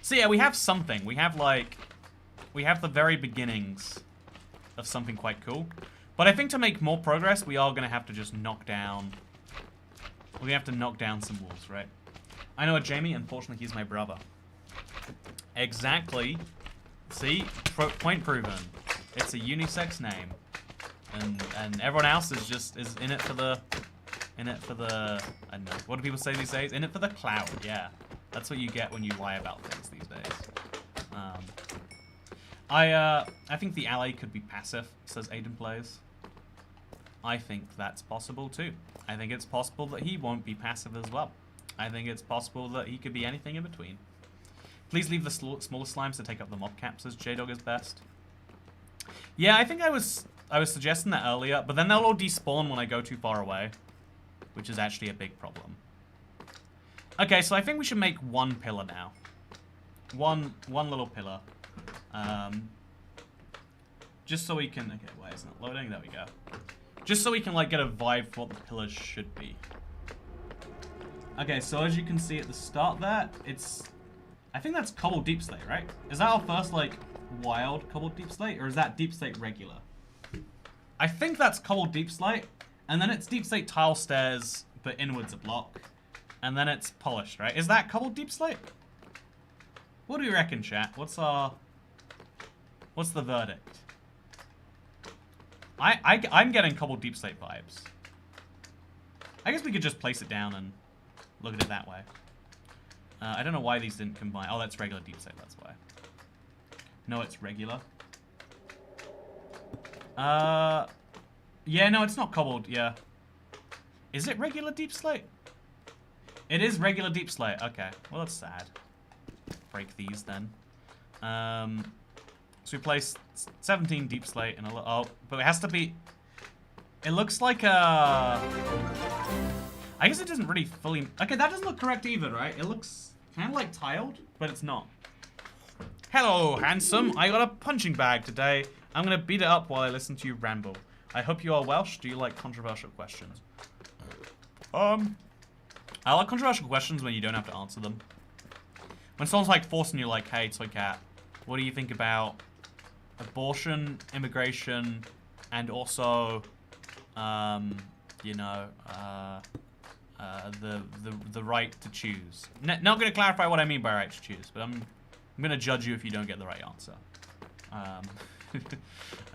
So yeah, we have something. We have the very beginnings of something quite cool. But I think to make more progress, we are going to have to just knock down We're gonna have to knock down some walls, right? I know a Jamie, unfortunately he's my brother. Exactly. See? Point proven. It's a unisex name. And everyone else is in it for the I don't know. What do people say these days? In it for the clout, yeah. That's what you get when you lie about things these days. I think the ally could be passive, says Aiden Plays. I think that's possible too. I think it's possible that he won't be passive as well. I think it's possible that he could be anything in between. Please leave the smaller slimes to take up the mob caps, as J-Dog is best. Yeah, I think I was suggesting that earlier, but then they'll all despawn when I go too far away, which is actually a big problem. Okay, so I think we should make one pillar now. One little pillar. Just so we can... Okay, why isn't it loading? There we go. Just so we can, like, get a vibe for what the pillars should be. Okay, so as you can see at the start there, it's... I think that's cobbled deep slate, right? Is that our first, like, wild cobbled deep slate? Or is that deep slate regular? I think that's cobbled deep slate. And then it's deep slate tile stairs, but inwards a block. And then it's polished, right? Is that cobbled deep slate? What do you reckon, chat? What's the verdict? I'm getting cobbled deep slate vibes. I guess we could just place it down and look at it that way. I don't know why these didn't combine. Oh, that's regular deep slate, that's why. No, it's regular. Yeah, no, it's not cobbled, yeah. Is it regular deep slate? It is regular deep slate, okay. Well, that's sad. Break these then. So we place 17 deep slate and a little... Oh, but it has to be... It looks like a... I guess it doesn't really fully... Okay, that doesn't look correct either, right? It looks kind of like tiled, but it's not. Hello, handsome. I got a punching bag today. I'm going to beat it up while I listen to you ramble. I hope you are Welsh. Do you like controversial questions? I like controversial questions when you don't have to answer them. When someone's like forcing you, like, hey, Toy Cat, what do you think about abortion, immigration, and also, you know, the right to choose? Not going to clarify what I mean by right to choose, but I'm going to judge you if you don't get the right answer. And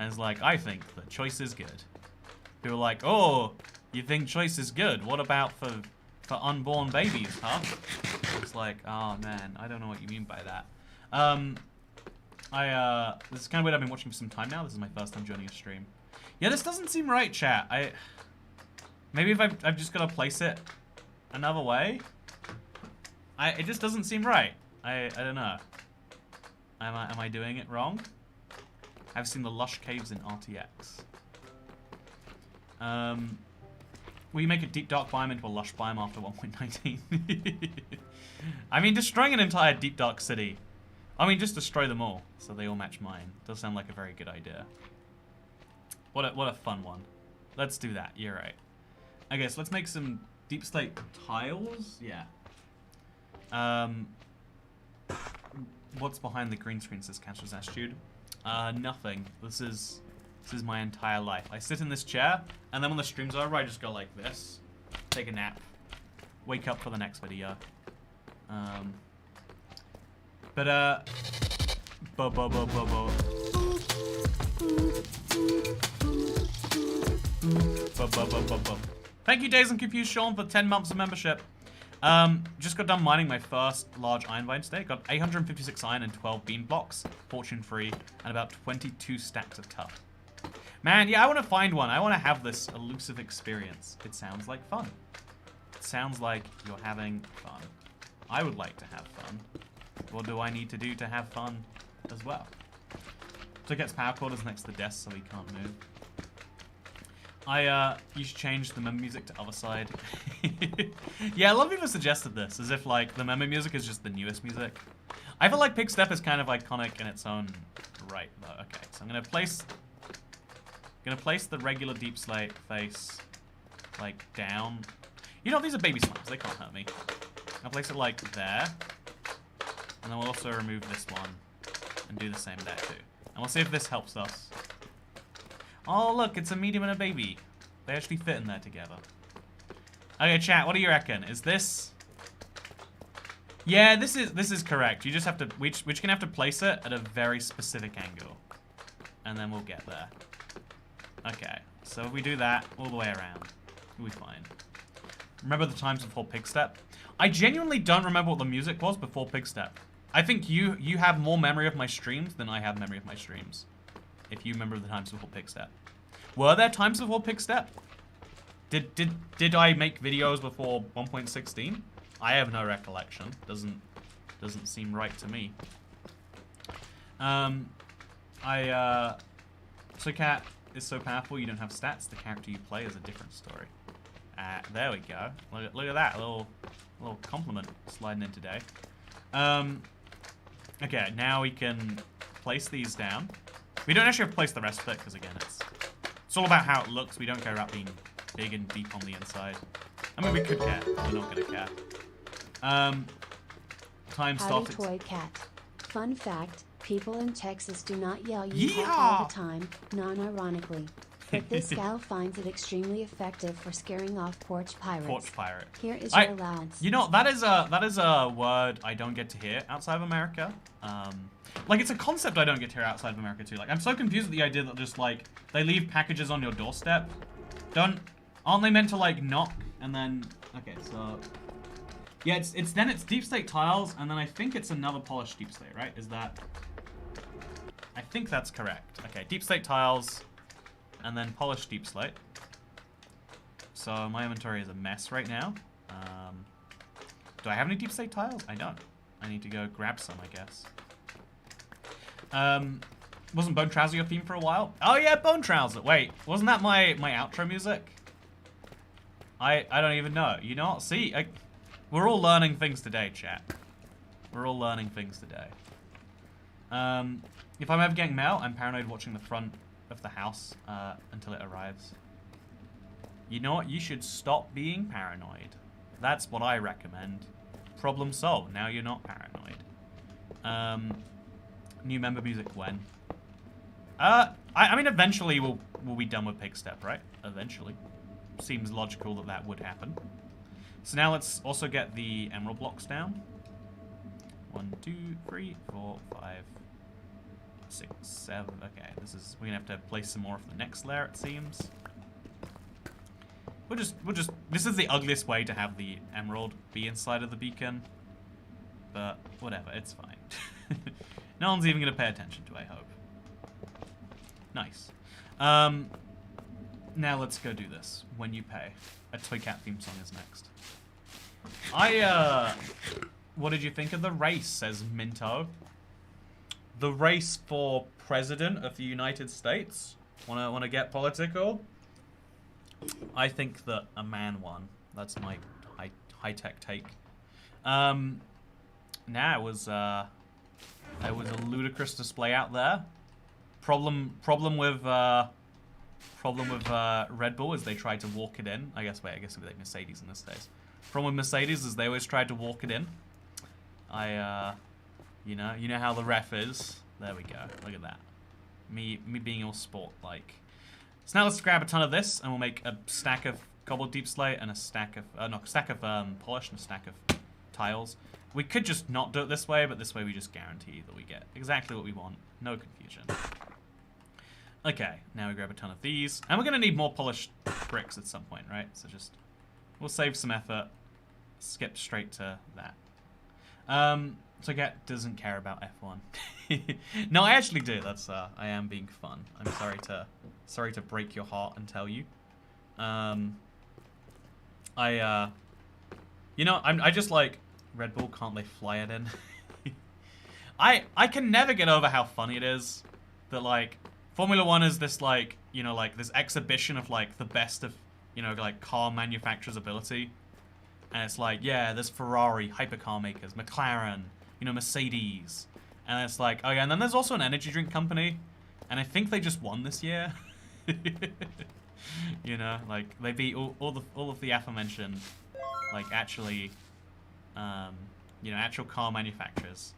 it's like, I think that choice is good. People are like, oh, you think choice is good? What about for unborn babies, huh? It's like, oh man, I don't know what you mean by that. This is kind of weird. I've been watching for some time now. This is my first time joining a stream. Yeah, this doesn't seem right, chat. Maybe if I've just got to place it another way. It just doesn't seem right. I don't know. Am I doing it wrong? I've seen the lush caves in RTX. Will you make a deep dark biome into a lush biome after 1.19? I mean, destroying an entire deep dark city. I mean, just destroy them all so they all match mine. Does sound like a very good idea. What a fun one. Let's do that. You're right. I guess let's make some deep slate tiles. Yeah. What's behind the green screen, says Cash's Attitude? Nothing. This is my entire life. I sit in this chair, and then when the stream's over, I just go like this, take a nap, wake up for the next video. Thank you, Days and Confused Sean, for 10 months of membership. Just got done mining my first large iron vein today. Got 856 iron and 12 beam blocks, fortune free, and about 22 stacks of tough. Man, yeah, I want to find one. I want to have this elusive experience. It sounds like fun. It sounds like you're having fun. I would like to have fun. What do I need to do to have fun as well? So it gets power quarters next to the desk so he can't move. You should change the meme music to Other Side. Yeah, a lot of people suggested this, as if, like, the meme music is just the newest music. I feel like Pig Step is kind of iconic in its own right, though. Okay, so I'm gonna place the regular deep slate face, like, down. You know, these are baby slimes, they can't hurt me. I'll place it, like, there. And then we'll also remove this one and do the same there, too. And we'll see if this helps us. Oh, look, it's a medium and a baby. They actually fit in there together. Okay, chat, what do you reckon? Is this... Yeah, this is correct. You just have to... We're just gonna have to place it at a very specific angle. And then we'll get there. Okay, so if we do that all the way around, we'll be fine. Remember the times before Pig Step? I genuinely don't remember what the music was before Pig Step. I think you have more memory of my streams than I have memory of my streams. If you remember the times before Pig Step. Were there times before Pig Step? Did I make videos before 1.16? I have no recollection. Doesn't seem right to me. So Cat is so powerful you don't have stats. The character you play is a different story. There we go. Look at that little compliment sliding in today. Okay, now we can place these down. We don't actually have to place the rest of it because again, it's all about how it looks. We don't care about being big and deep on the inside. I mean, we could care. We're not gonna care. Time started. Toy Cat. Fun fact, people in Texas do not yell Yeehaw! yeehaw all the time, non-ironically. But this gal finds it extremely effective for scaring off porch pirates. Porch pirate. Here is your allowance. You know, that is a word I don't get to hear outside of America. Like, it's a concept I don't get to hear outside of America, too. Like, I'm so confused at the idea that just, like, they leave packages on your doorstep. Aren't they meant to, like, knock and then... Okay, so... Yeah, it's deep slate tiles, and then I think it's another polished deep slate, right? Is that... I think that's correct. Okay, deep slate tiles, and then polished deep slate. So my inventory is a mess right now. Do I have any deep slate tiles? I don't. I need to go grab some, I guess. Wasn't Bone Trouser your theme for a while? Oh yeah, Bone Trouser. Wait, wasn't that my outro music? I don't even know. You know what? See, we're all learning things today, chat. We're all learning things today. If I'm ever getting mail, I'm paranoid watching the front of the house until it arrives. You know what? You should stop being paranoid. That's what I recommend. Problem solved. Now you're not paranoid. New member music when? I mean, eventually we'll be done with Pig Step, right? Eventually. Seems logical that that would happen. So now let's also get the emerald blocks down. 1, 2, 3, 4, 5, 6, 7. Okay, we're gonna have to place some more of the next layer, it seems. We'll just, this is the ugliest way to have the emerald be inside of the beacon. But whatever, it's fine. No one's even gonna pay attention to, I hope. Nice. Now let's go do this. When you pay. A Toy Cat theme song is next. What did you think of the race, says Minto? The race for president of the United States? Wanna get political? I think that a man won. That's my high-tech take. It was a ludicrous display out there. Problem with Red Bull is they tried to walk it in. I guess it'd be like Mercedes in this case. Problem with Mercedes is they always tried to walk it in. You know how the ref is. There we go. Look at that. Me being all sport-like. So now let's grab a ton of this, and we'll make a stack of cobbled deep slate and a stack of polish and a stack of tiles. We could just not do it this way, but this way we just guarantee that we get exactly what we want. No confusion. Okay, now we grab a ton of these, and we're gonna need more polished bricks at some point, right? So we'll save some effort. Skip straight to that. So Cat doesn't care about F1. No, I actually do. That's I am being fun. I'm sorry to break your heart and tell you. I just like Red Bull. Can't they fly it in? I can never get over how funny it is that like Formula 1 is this like like this exhibition of like the best of like car manufacturers' ability. And it's like, yeah, there's Ferrari, hypercar makers, McLaren, Mercedes. And it's like, oh yeah, and then there's also an energy drink company. And I think they just won this year. Like they beat all of the aforementioned, like actually, actual car manufacturers.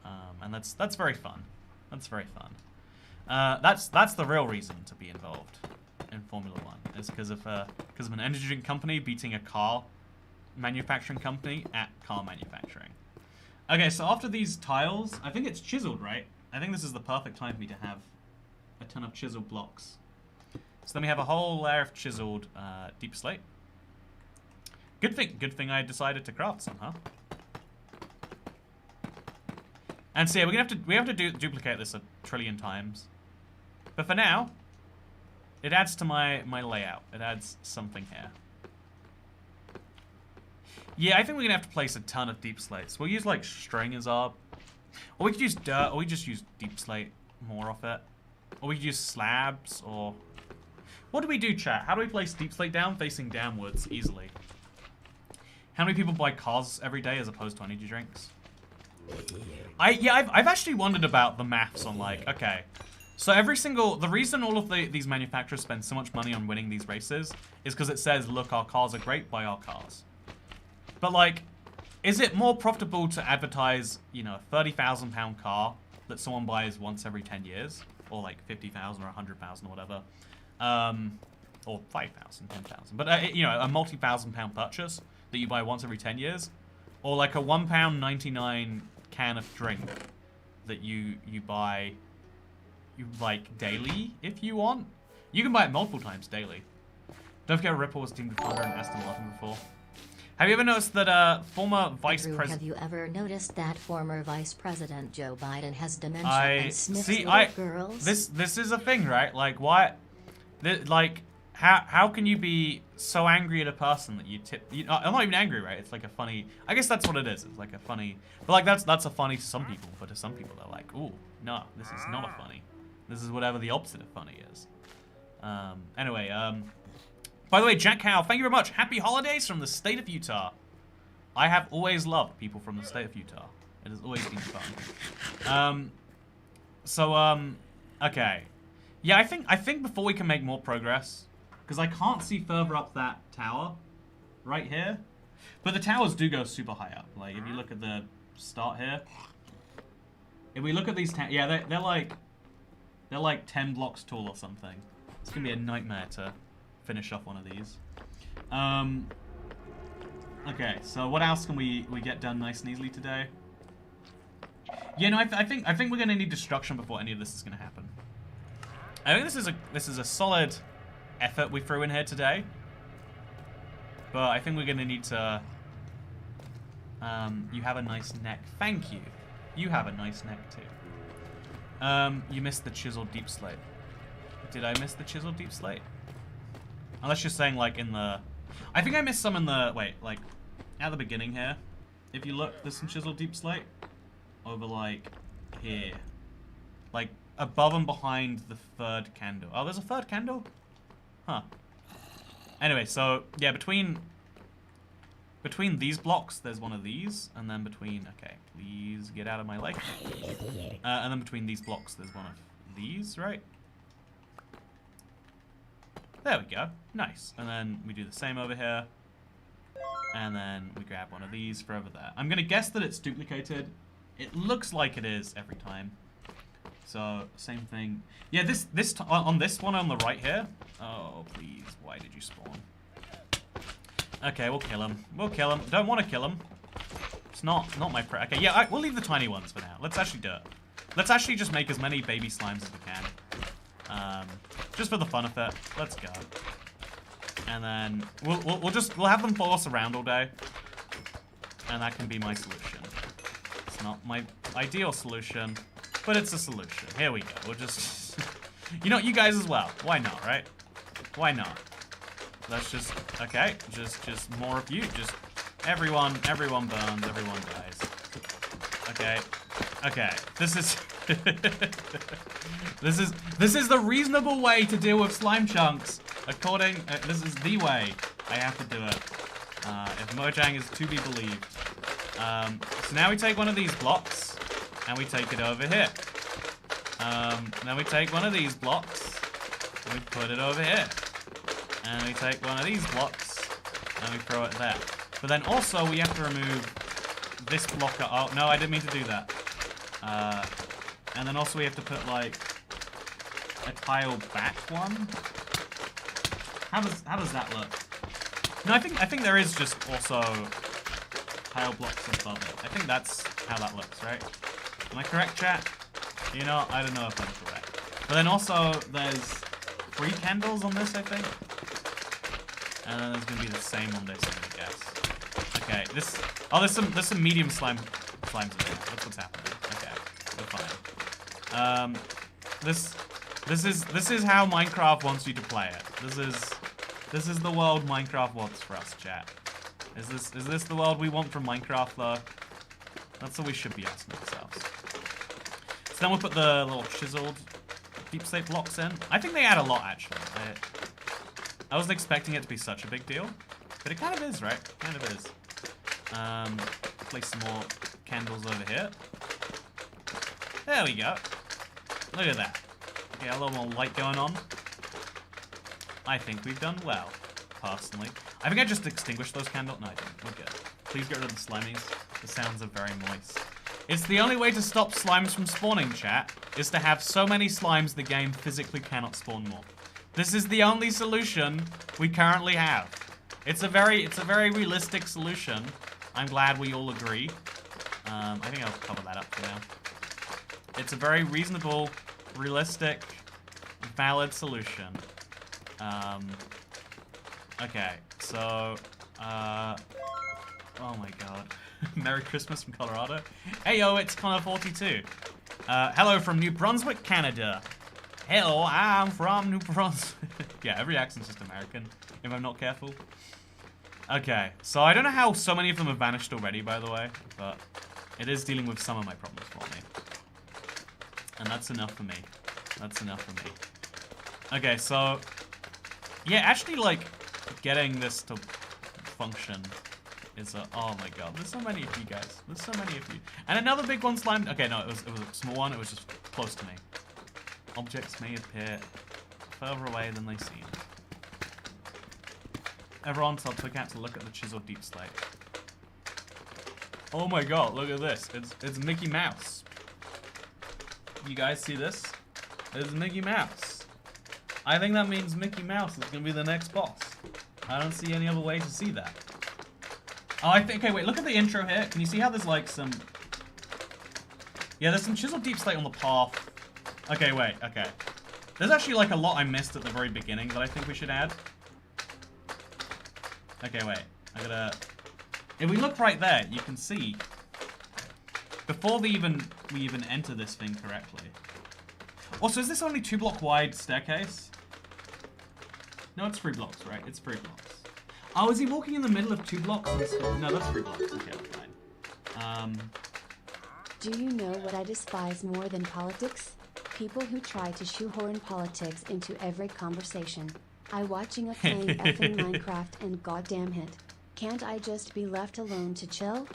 And that's very fun. That's very fun. That's the real reason to be involved. in Formula 1. It's because of an energy drink company beating a car manufacturing company at car manufacturing. Okay, so after these tiles, I think it's chiseled, right? I think this is the perfect time for me to have a ton of chiseled blocks. So then we have a whole layer of chiseled deep slate. Good thing I decided to craft some, huh? And so yeah, we have to duplicate this a trillion times. But for now, it adds to my layout. It adds something here. Yeah, I think we're gonna have to place a ton of deep slates. We'll use like string as our, or we could use dirt, or we just use deep slate, more of it, or we could use slabs, or what do we do, chat? How do we place deep slate down facing downwards easily? How many people buy cars every day as opposed to energy drinks? I've actually wondered about the maths on like, okay, so the reason all of these manufacturers spend so much money on winning these races is because it says, look, our cars are great, buy our cars. But like, is it more profitable to advertise, you know, a £30,000 car that someone buys once every 10 years? Or like 50,000 or 100,000 or whatever. Or 5,000, 10,000. But, you know, a multi-thousand-pound purchase that you buy once every 10 years. Or like a £1.99 can of drink that you buy, like, daily if you want. You can buy it multiple times daily. Don't forget Ripple was teamed with Honda and Aston Martin before. Have you ever noticed that former vice president... Have you ever noticed that former Vice President Joe Biden has dementia and sniffs girls? This is a thing, right? Like, why... Like, how can you be so angry at a person that you tip... I'm not even angry, right? It's like a funny... I guess that's what it is. It's like a funny... But, like, that's a funny to some people. But to some people, they're like, ooh, no, this is not a funny. This is whatever the opposite of funny is. Anyway, by the way, Jack Howe, thank you very much. Happy holidays from the state of Utah. I have always loved people from the state of Utah. It has always been fun. Okay. Yeah, I think before we can make more progress, because I can't see further up that tower right here. But the towers do go super high up. Like, if you look at the start here. If we look at these towers, yeah, they're like 10 blocks tall or something. It's going to be a nightmare to finish off one of these. Okay, so what else can we get done nice and easily today? Yeah, no, I think we're gonna need destruction before any of this is gonna happen. I think this is a solid effort we threw in here today, but I think we're gonna need to. You have a nice neck. Thank you. You have a nice neck too. You missed the chiseled deep slate. Did I miss the chiseled deep slate? Unless you're saying, like, in the... I think I missed some in the... Wait, like, at the beginning here. If you look, there's some chiseled deep slate. Over, like, here. Like, above and behind the third candle. Oh, there's a third candle? Huh. Anyway, so, yeah, between these blocks, there's one of these. And then between... Okay, please get out of my leg. And then between these blocks, there's one of these, right? There we go. Nice. And then we do the same over here. And then we grab one of these for over there. I'm going to guess that it's duplicated. It looks like it is every time. So, same thing. Yeah, on this one on the right here. Oh, please. Why did you spawn? Okay, we'll kill him. We'll kill him. Don't want to kill him. It's not my Okay, yeah, we'll leave the tiny ones for now. Let's actually do it. Let's actually just make as many baby slimes as we can. Just for the fun of it. Let's go. And then we'll have them follow us around all day. And that can be my solution. It's not my ideal solution, but it's a solution. Here we go. We'll just you know, you guys as well. Why not, right? Why not? Let's just okay, just more of you. Just everyone burns, everyone dies. Okay. Okay. This is this is the reasonable way to deal with slime chunks. According, this is the way I have to do it. If Mojang is to be believed. So now we take one of these blocks and we take it over here. Then we take one of these blocks and we put it over here. And we take one of these blocks and we throw it there. But then also we have to remove this blocker. Oh no, I didn't mean to do that. And then also we have to put like a tile back one. How does that look? No, I think there is just also tile blocks above it. I think that's how that looks, right? Am I correct, chat? You know, I don't know if I'm correct. But then also there's 3 candles on this, I think. And then there's gonna be the same on this, I'm gonna guess. Okay, this. Oh, there's some medium slimes in there. That's what's happening. Okay, we're fine. This is how Minecraft wants you to play it. This is the world Minecraft wants for us, chat. Is this the world we want from Minecraft, though? That's what we should be asking ourselves. So then we'll put the little chiseled deep slate blocks in. I think they add a lot, actually. I wasn't expecting it to be such a big deal, but it kind of is, right? Kind of is. Place some more candles over here. There we go. Look at that. Okay, a little more light going on. I think we've done well, personally. I think I just extinguished those candles. No, I didn't. We're good. Please get rid of the slimies. The sounds are very moist. It's the only way to stop slimes from spawning, chat, is to have so many slimes the game physically cannot spawn more. This is the only solution we currently have. It's a very realistic solution. I'm glad we all agree. I think I'll cover that up for now. It's a very reasonable, realistic, valid solution. Okay, so, oh my god. Merry Christmas from Colorado. Hey yo, it's Connor42. Hello from New Brunswick, Canada. Hello, I'm from New Brunswick. Yeah, every accent's just American, if I'm not careful. Okay, so I don't know how so many of them have vanished already, by the way, but it is dealing with some of my problems for me. And that's enough for me. That's enough for me. Okay, so, yeah, actually, like, getting this to function is a, oh my god, there's so many of you guys. There's so many of you. And another big one slimed, okay, no, it was a small one, it was just close to me. Objects may appear further away than they seem. Everyone tell Twickat to look at the chiseled deep slate. Oh my god, look at this. It's Mickey Mouse. You guys see this? It's Mickey Mouse. I think that means Mickey Mouse is gonna be the next boss. I don't see any other way to see that. Oh, I think, okay, wait, look at the intro here. Can you see how there's like some... Yeah, there's some chiseled deep slate on the path. Okay, wait, okay. There's actually like a lot I missed at the very beginning that I think we should add. Okay, wait. I gotta... If we look right there, you can see... Before we even enter this thing correctly. Also, is this only 2-block wide staircase? No, it's 3 blocks, right? It's 3 blocks. Oh, is he walking in the middle of 2 blocks? No, that's 3 blocks. Okay, fine. Do you know what I despise more than politics? People who try to shoehorn politics into every conversation. I watching a playing effing Minecraft and goddamn it. Can't I just be left alone to chill?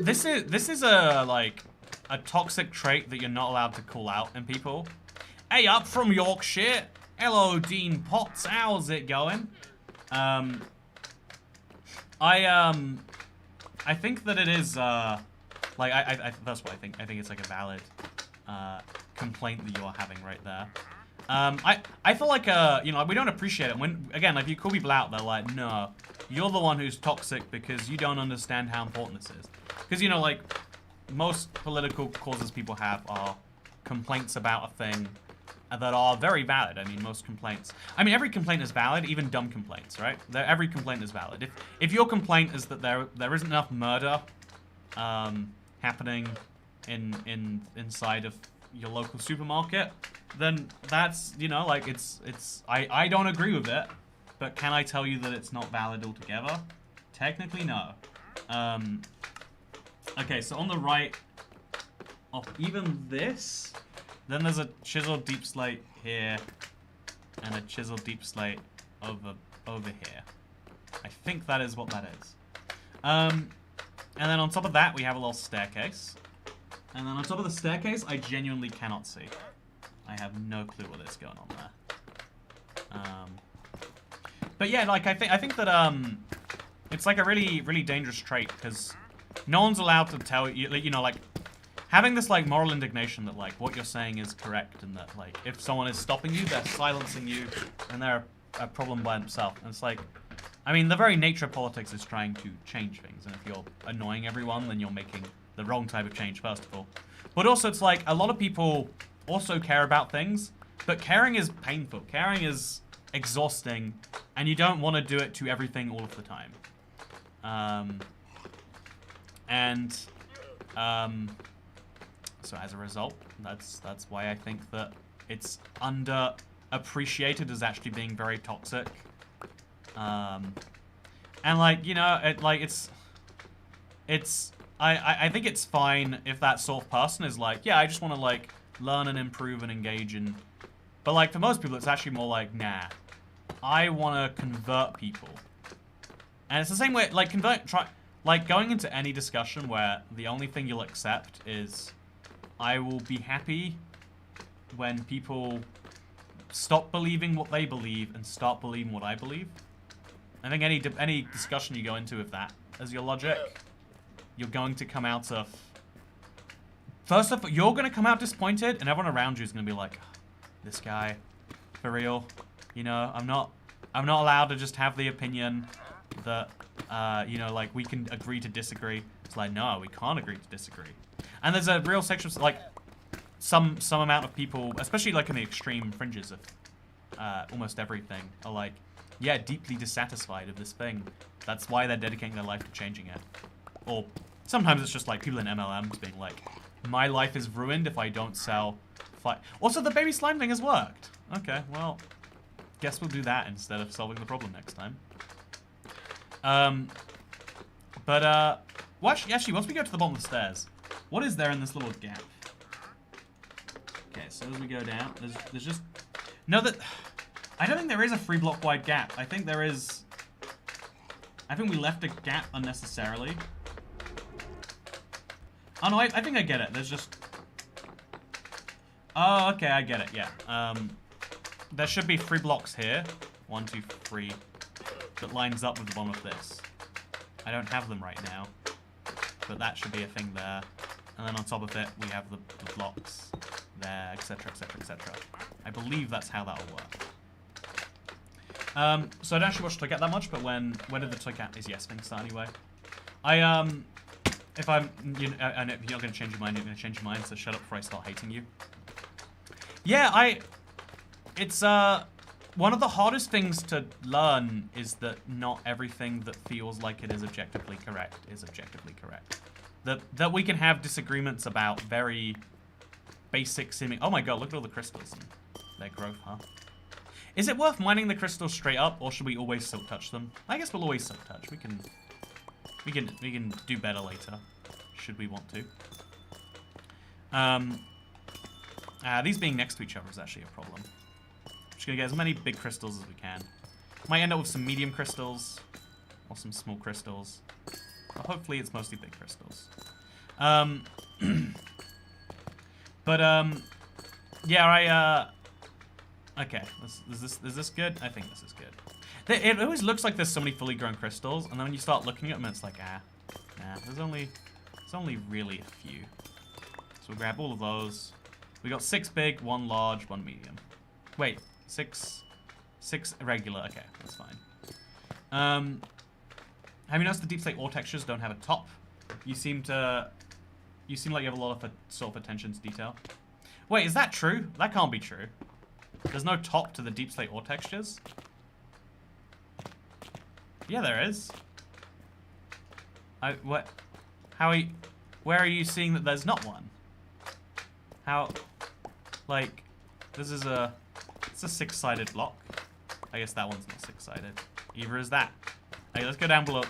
This is a, like, a toxic trait that you're not allowed to call out in people. Hey, up from Yorkshire. Hello, Dean Potts. How's it going? I think that it is, like, that's what I think. I think it's like a valid, complaint that you're having right there. I feel like, you know, we don't appreciate it. When, again, like, you call people out, they're like, no, you're the one who's toxic because you don't understand how important this is. Because, you know, like, most political causes people have are complaints about a thing that are very valid. I mean, most complaints. I mean, every complaint is valid, even dumb complaints, right? Every complaint is valid. If your complaint is that there isn't enough murder happening inside of your local supermarket, then that's, you know, like, I don't agree with it, but can I tell you that it's not valid altogether? Technically, no. Okay, so on the right of even this, then there's a chiseled deep slate here, and a chiseled deep slate over here. I think that is what that is. And then on top of that, we have a little staircase. And then on top of the staircase, I genuinely cannot see. I have no clue what is going on there. But yeah, like, I think that, it's like a really, really dangerous trait, because no one's allowed to tell you know, like, having this, like, moral indignation that, like, what you're saying is correct, and that, like, if someone is stopping you, they're silencing you, and they're a problem by himself. And it's like, I mean, the very nature of politics is trying to change things. And if you're annoying everyone, then you're making the wrong type of change, first of all. But also, it's like, a lot of people also care about things, but caring is painful. Caring is exhausting, and you don't want to do it to everything all of the time. So as a result, that's why I think that it's underappreciated as actually being very toxic. And like, you know, I think it's fine if that sort of person is like, yeah, I just want to like learn and improve and engage in. But like for most people, it's actually more like, nah, I want to convert people. And it's the same way, like like going into any discussion where the only thing you'll accept is, I will be happy when people stop believing what they believe and start believing what I believe. I think any discussion you go into with that as your logic, you're going to come out of... First off, you're going to come out disappointed, and everyone around you is going to be like, this guy, for real, you know, I'm not allowed to just have the opinion that, you know, like, we can agree to disagree. It's like, no, we can't agree to disagree. And there's a real section of, like, some amount of people, especially, like, in the extreme fringes of almost everything, are like, yeah, deeply dissatisfied with this thing. That's why they're dedicating their life to changing it. Or sometimes it's just, like, people in MLMs being like, my life is ruined if I don't sell... Also, the baby slime thing has worked. Okay, well, guess we'll do that instead of solving the problem next time. Well, actually, once we go to the bottom of the stairs, what is there in this little gap? Okay, so as we go down, there's just... No, I don't think there is a 3-block wide gap. I think there is... I think we left a gap unnecessarily. Oh, no, I think I get it. There's just... Oh, okay, I get it, yeah. There should be 3 blocks here. 1, 2, 3. That lines up with the bottom of this. I don't have them right now. But that should be a thing there. And then on top of it, we have the blocks there, etc, etc, etc. I believe that's how that'll work. So I don't actually watch Toy Cat that much, but when did the Toy Cat is yes thing start anyway? If I'm, you know, I know you're not going to change your mind, you're going to change your mind, so shut up before I start hating you. Yeah, it's, one of the hardest things to learn is that not everything that feels like it is objectively correct is objectively correct. That we can have disagreements about very basic seeming... Oh my god, look at all the crystals and their growth, huh? Is it worth mining the crystals straight up, or should we always silk touch them? I guess we'll always silk touch. We can do better later, should we want to. These being next to each other is actually a problem. Just gonna get as many big crystals as we can. Might end up with some medium crystals, or some small crystals. But hopefully it's mostly big crystals. Yeah, okay, is this good? I think this is good. It always looks like there's so many fully grown crystals, and then when you start looking at them, it's like, there's only really a few. So we'll grab all of those. We got 6 big, 1 large, 1 medium. Wait, 6 regular. Okay, that's fine. Have you noticed the deep slate ore textures don't have a top? You seem like you have a lot of sort of attention to detail. Wait, is that true? That can't be true. There's no top to the deep slate ore textures? Yeah, there is. What? Where are you seeing that there's not one? How? Like, it's a 6-sided block. I guess that one's not 6-sided. Either is that. Hey, let's go down below.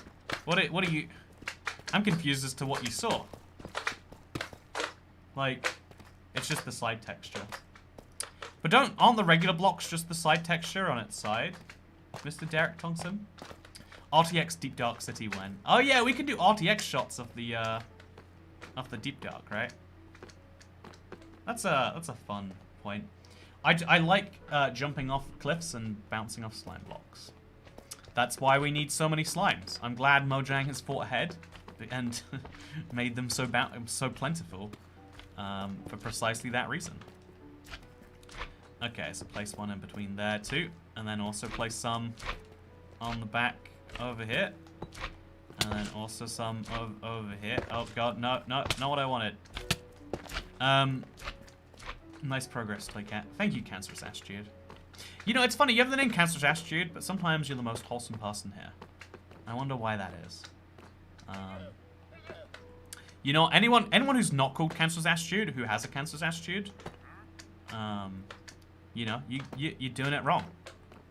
What are you? I'm confused as to what you saw. Like, it's just the side texture. But aren't the regular blocks just the side texture on its side, Mr. Derek Thompson? RTX Deep Dark City when? Oh yeah, we can do RTX shots of the Deep Dark, right? That's a fun point. I like jumping off cliffs and bouncing off slime blocks. That's why we need so many slimes. I'm glad Mojang has fought ahead and made them so plentiful for precisely that reason. Okay, so place one in between there too. And then also place some on the back over here. And then also some over here. Oh god, no, not what I wanted. Nice progress, Toycat. Thank you, Cancerous Attitude. You know, it's funny, you have the name Cancerous Attitude, but sometimes you're the most wholesome person here. I wonder why that is. You know, anyone who's not called Cancerous Attitude, who has a Cancerous Attitude, you know, you're doing it wrong.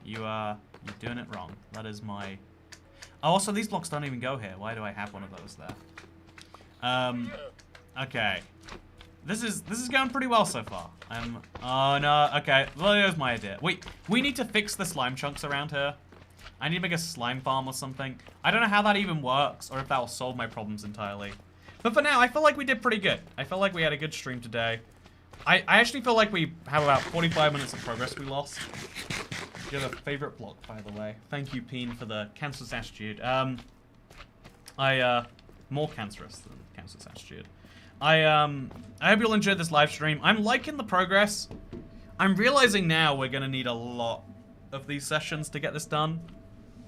You're doing it wrong. That is my... Oh, also, these blocks don't even go here. Why do I have one of those there? Okay. This is going pretty well so far. Oh no, okay. Well, here's my idea. We need to fix the slime chunks around here. I need to make a slime farm or something. I don't know how that even works, or if that will solve my problems entirely. But for now, I feel like we did pretty good. I feel like we had a good stream today. I actually feel like we have about 45 minutes of progress we lost. You're the favorite block, by the way. Thank you, Peen, for the cancerous attitude. More cancerous than cancerous attitude. I hope you'll enjoy this live stream. I'm liking the progress. I'm realizing now we're gonna need a lot of these sessions to get this done.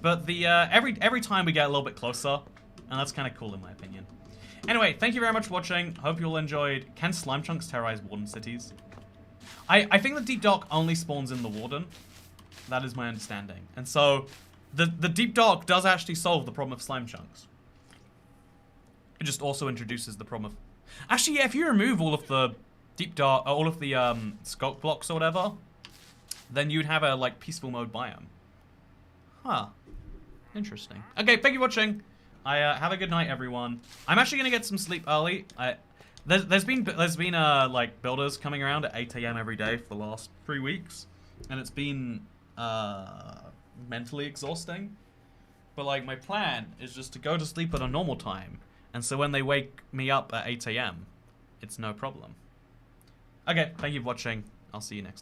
But the every time we get a little bit closer, and that's kind of cool in my opinion. Anyway, thank you very much for watching. Hope you all enjoyed. Can slime chunks terrorize warden cities? I think the deep dark only spawns in the warden. That is my understanding. And so the deep dark does actually solve the problem of slime chunks. It just also introduces the problem of... Actually, yeah, if you remove all of the deep dark, all of the sculk blocks or whatever, then you'd have a like peaceful mode biome. Huh. Interesting. Okay, thank you for watching. Have a good night, everyone. I'm actually gonna get some sleep early. There's been like builders coming around at 8 AM every day for the last 3 weeks, and it's been mentally exhausting. But like my plan is just to go to sleep at a normal time, and so when they wake me up at 8 AM, it's no problem. Okay, thank you for watching. I'll see you next time.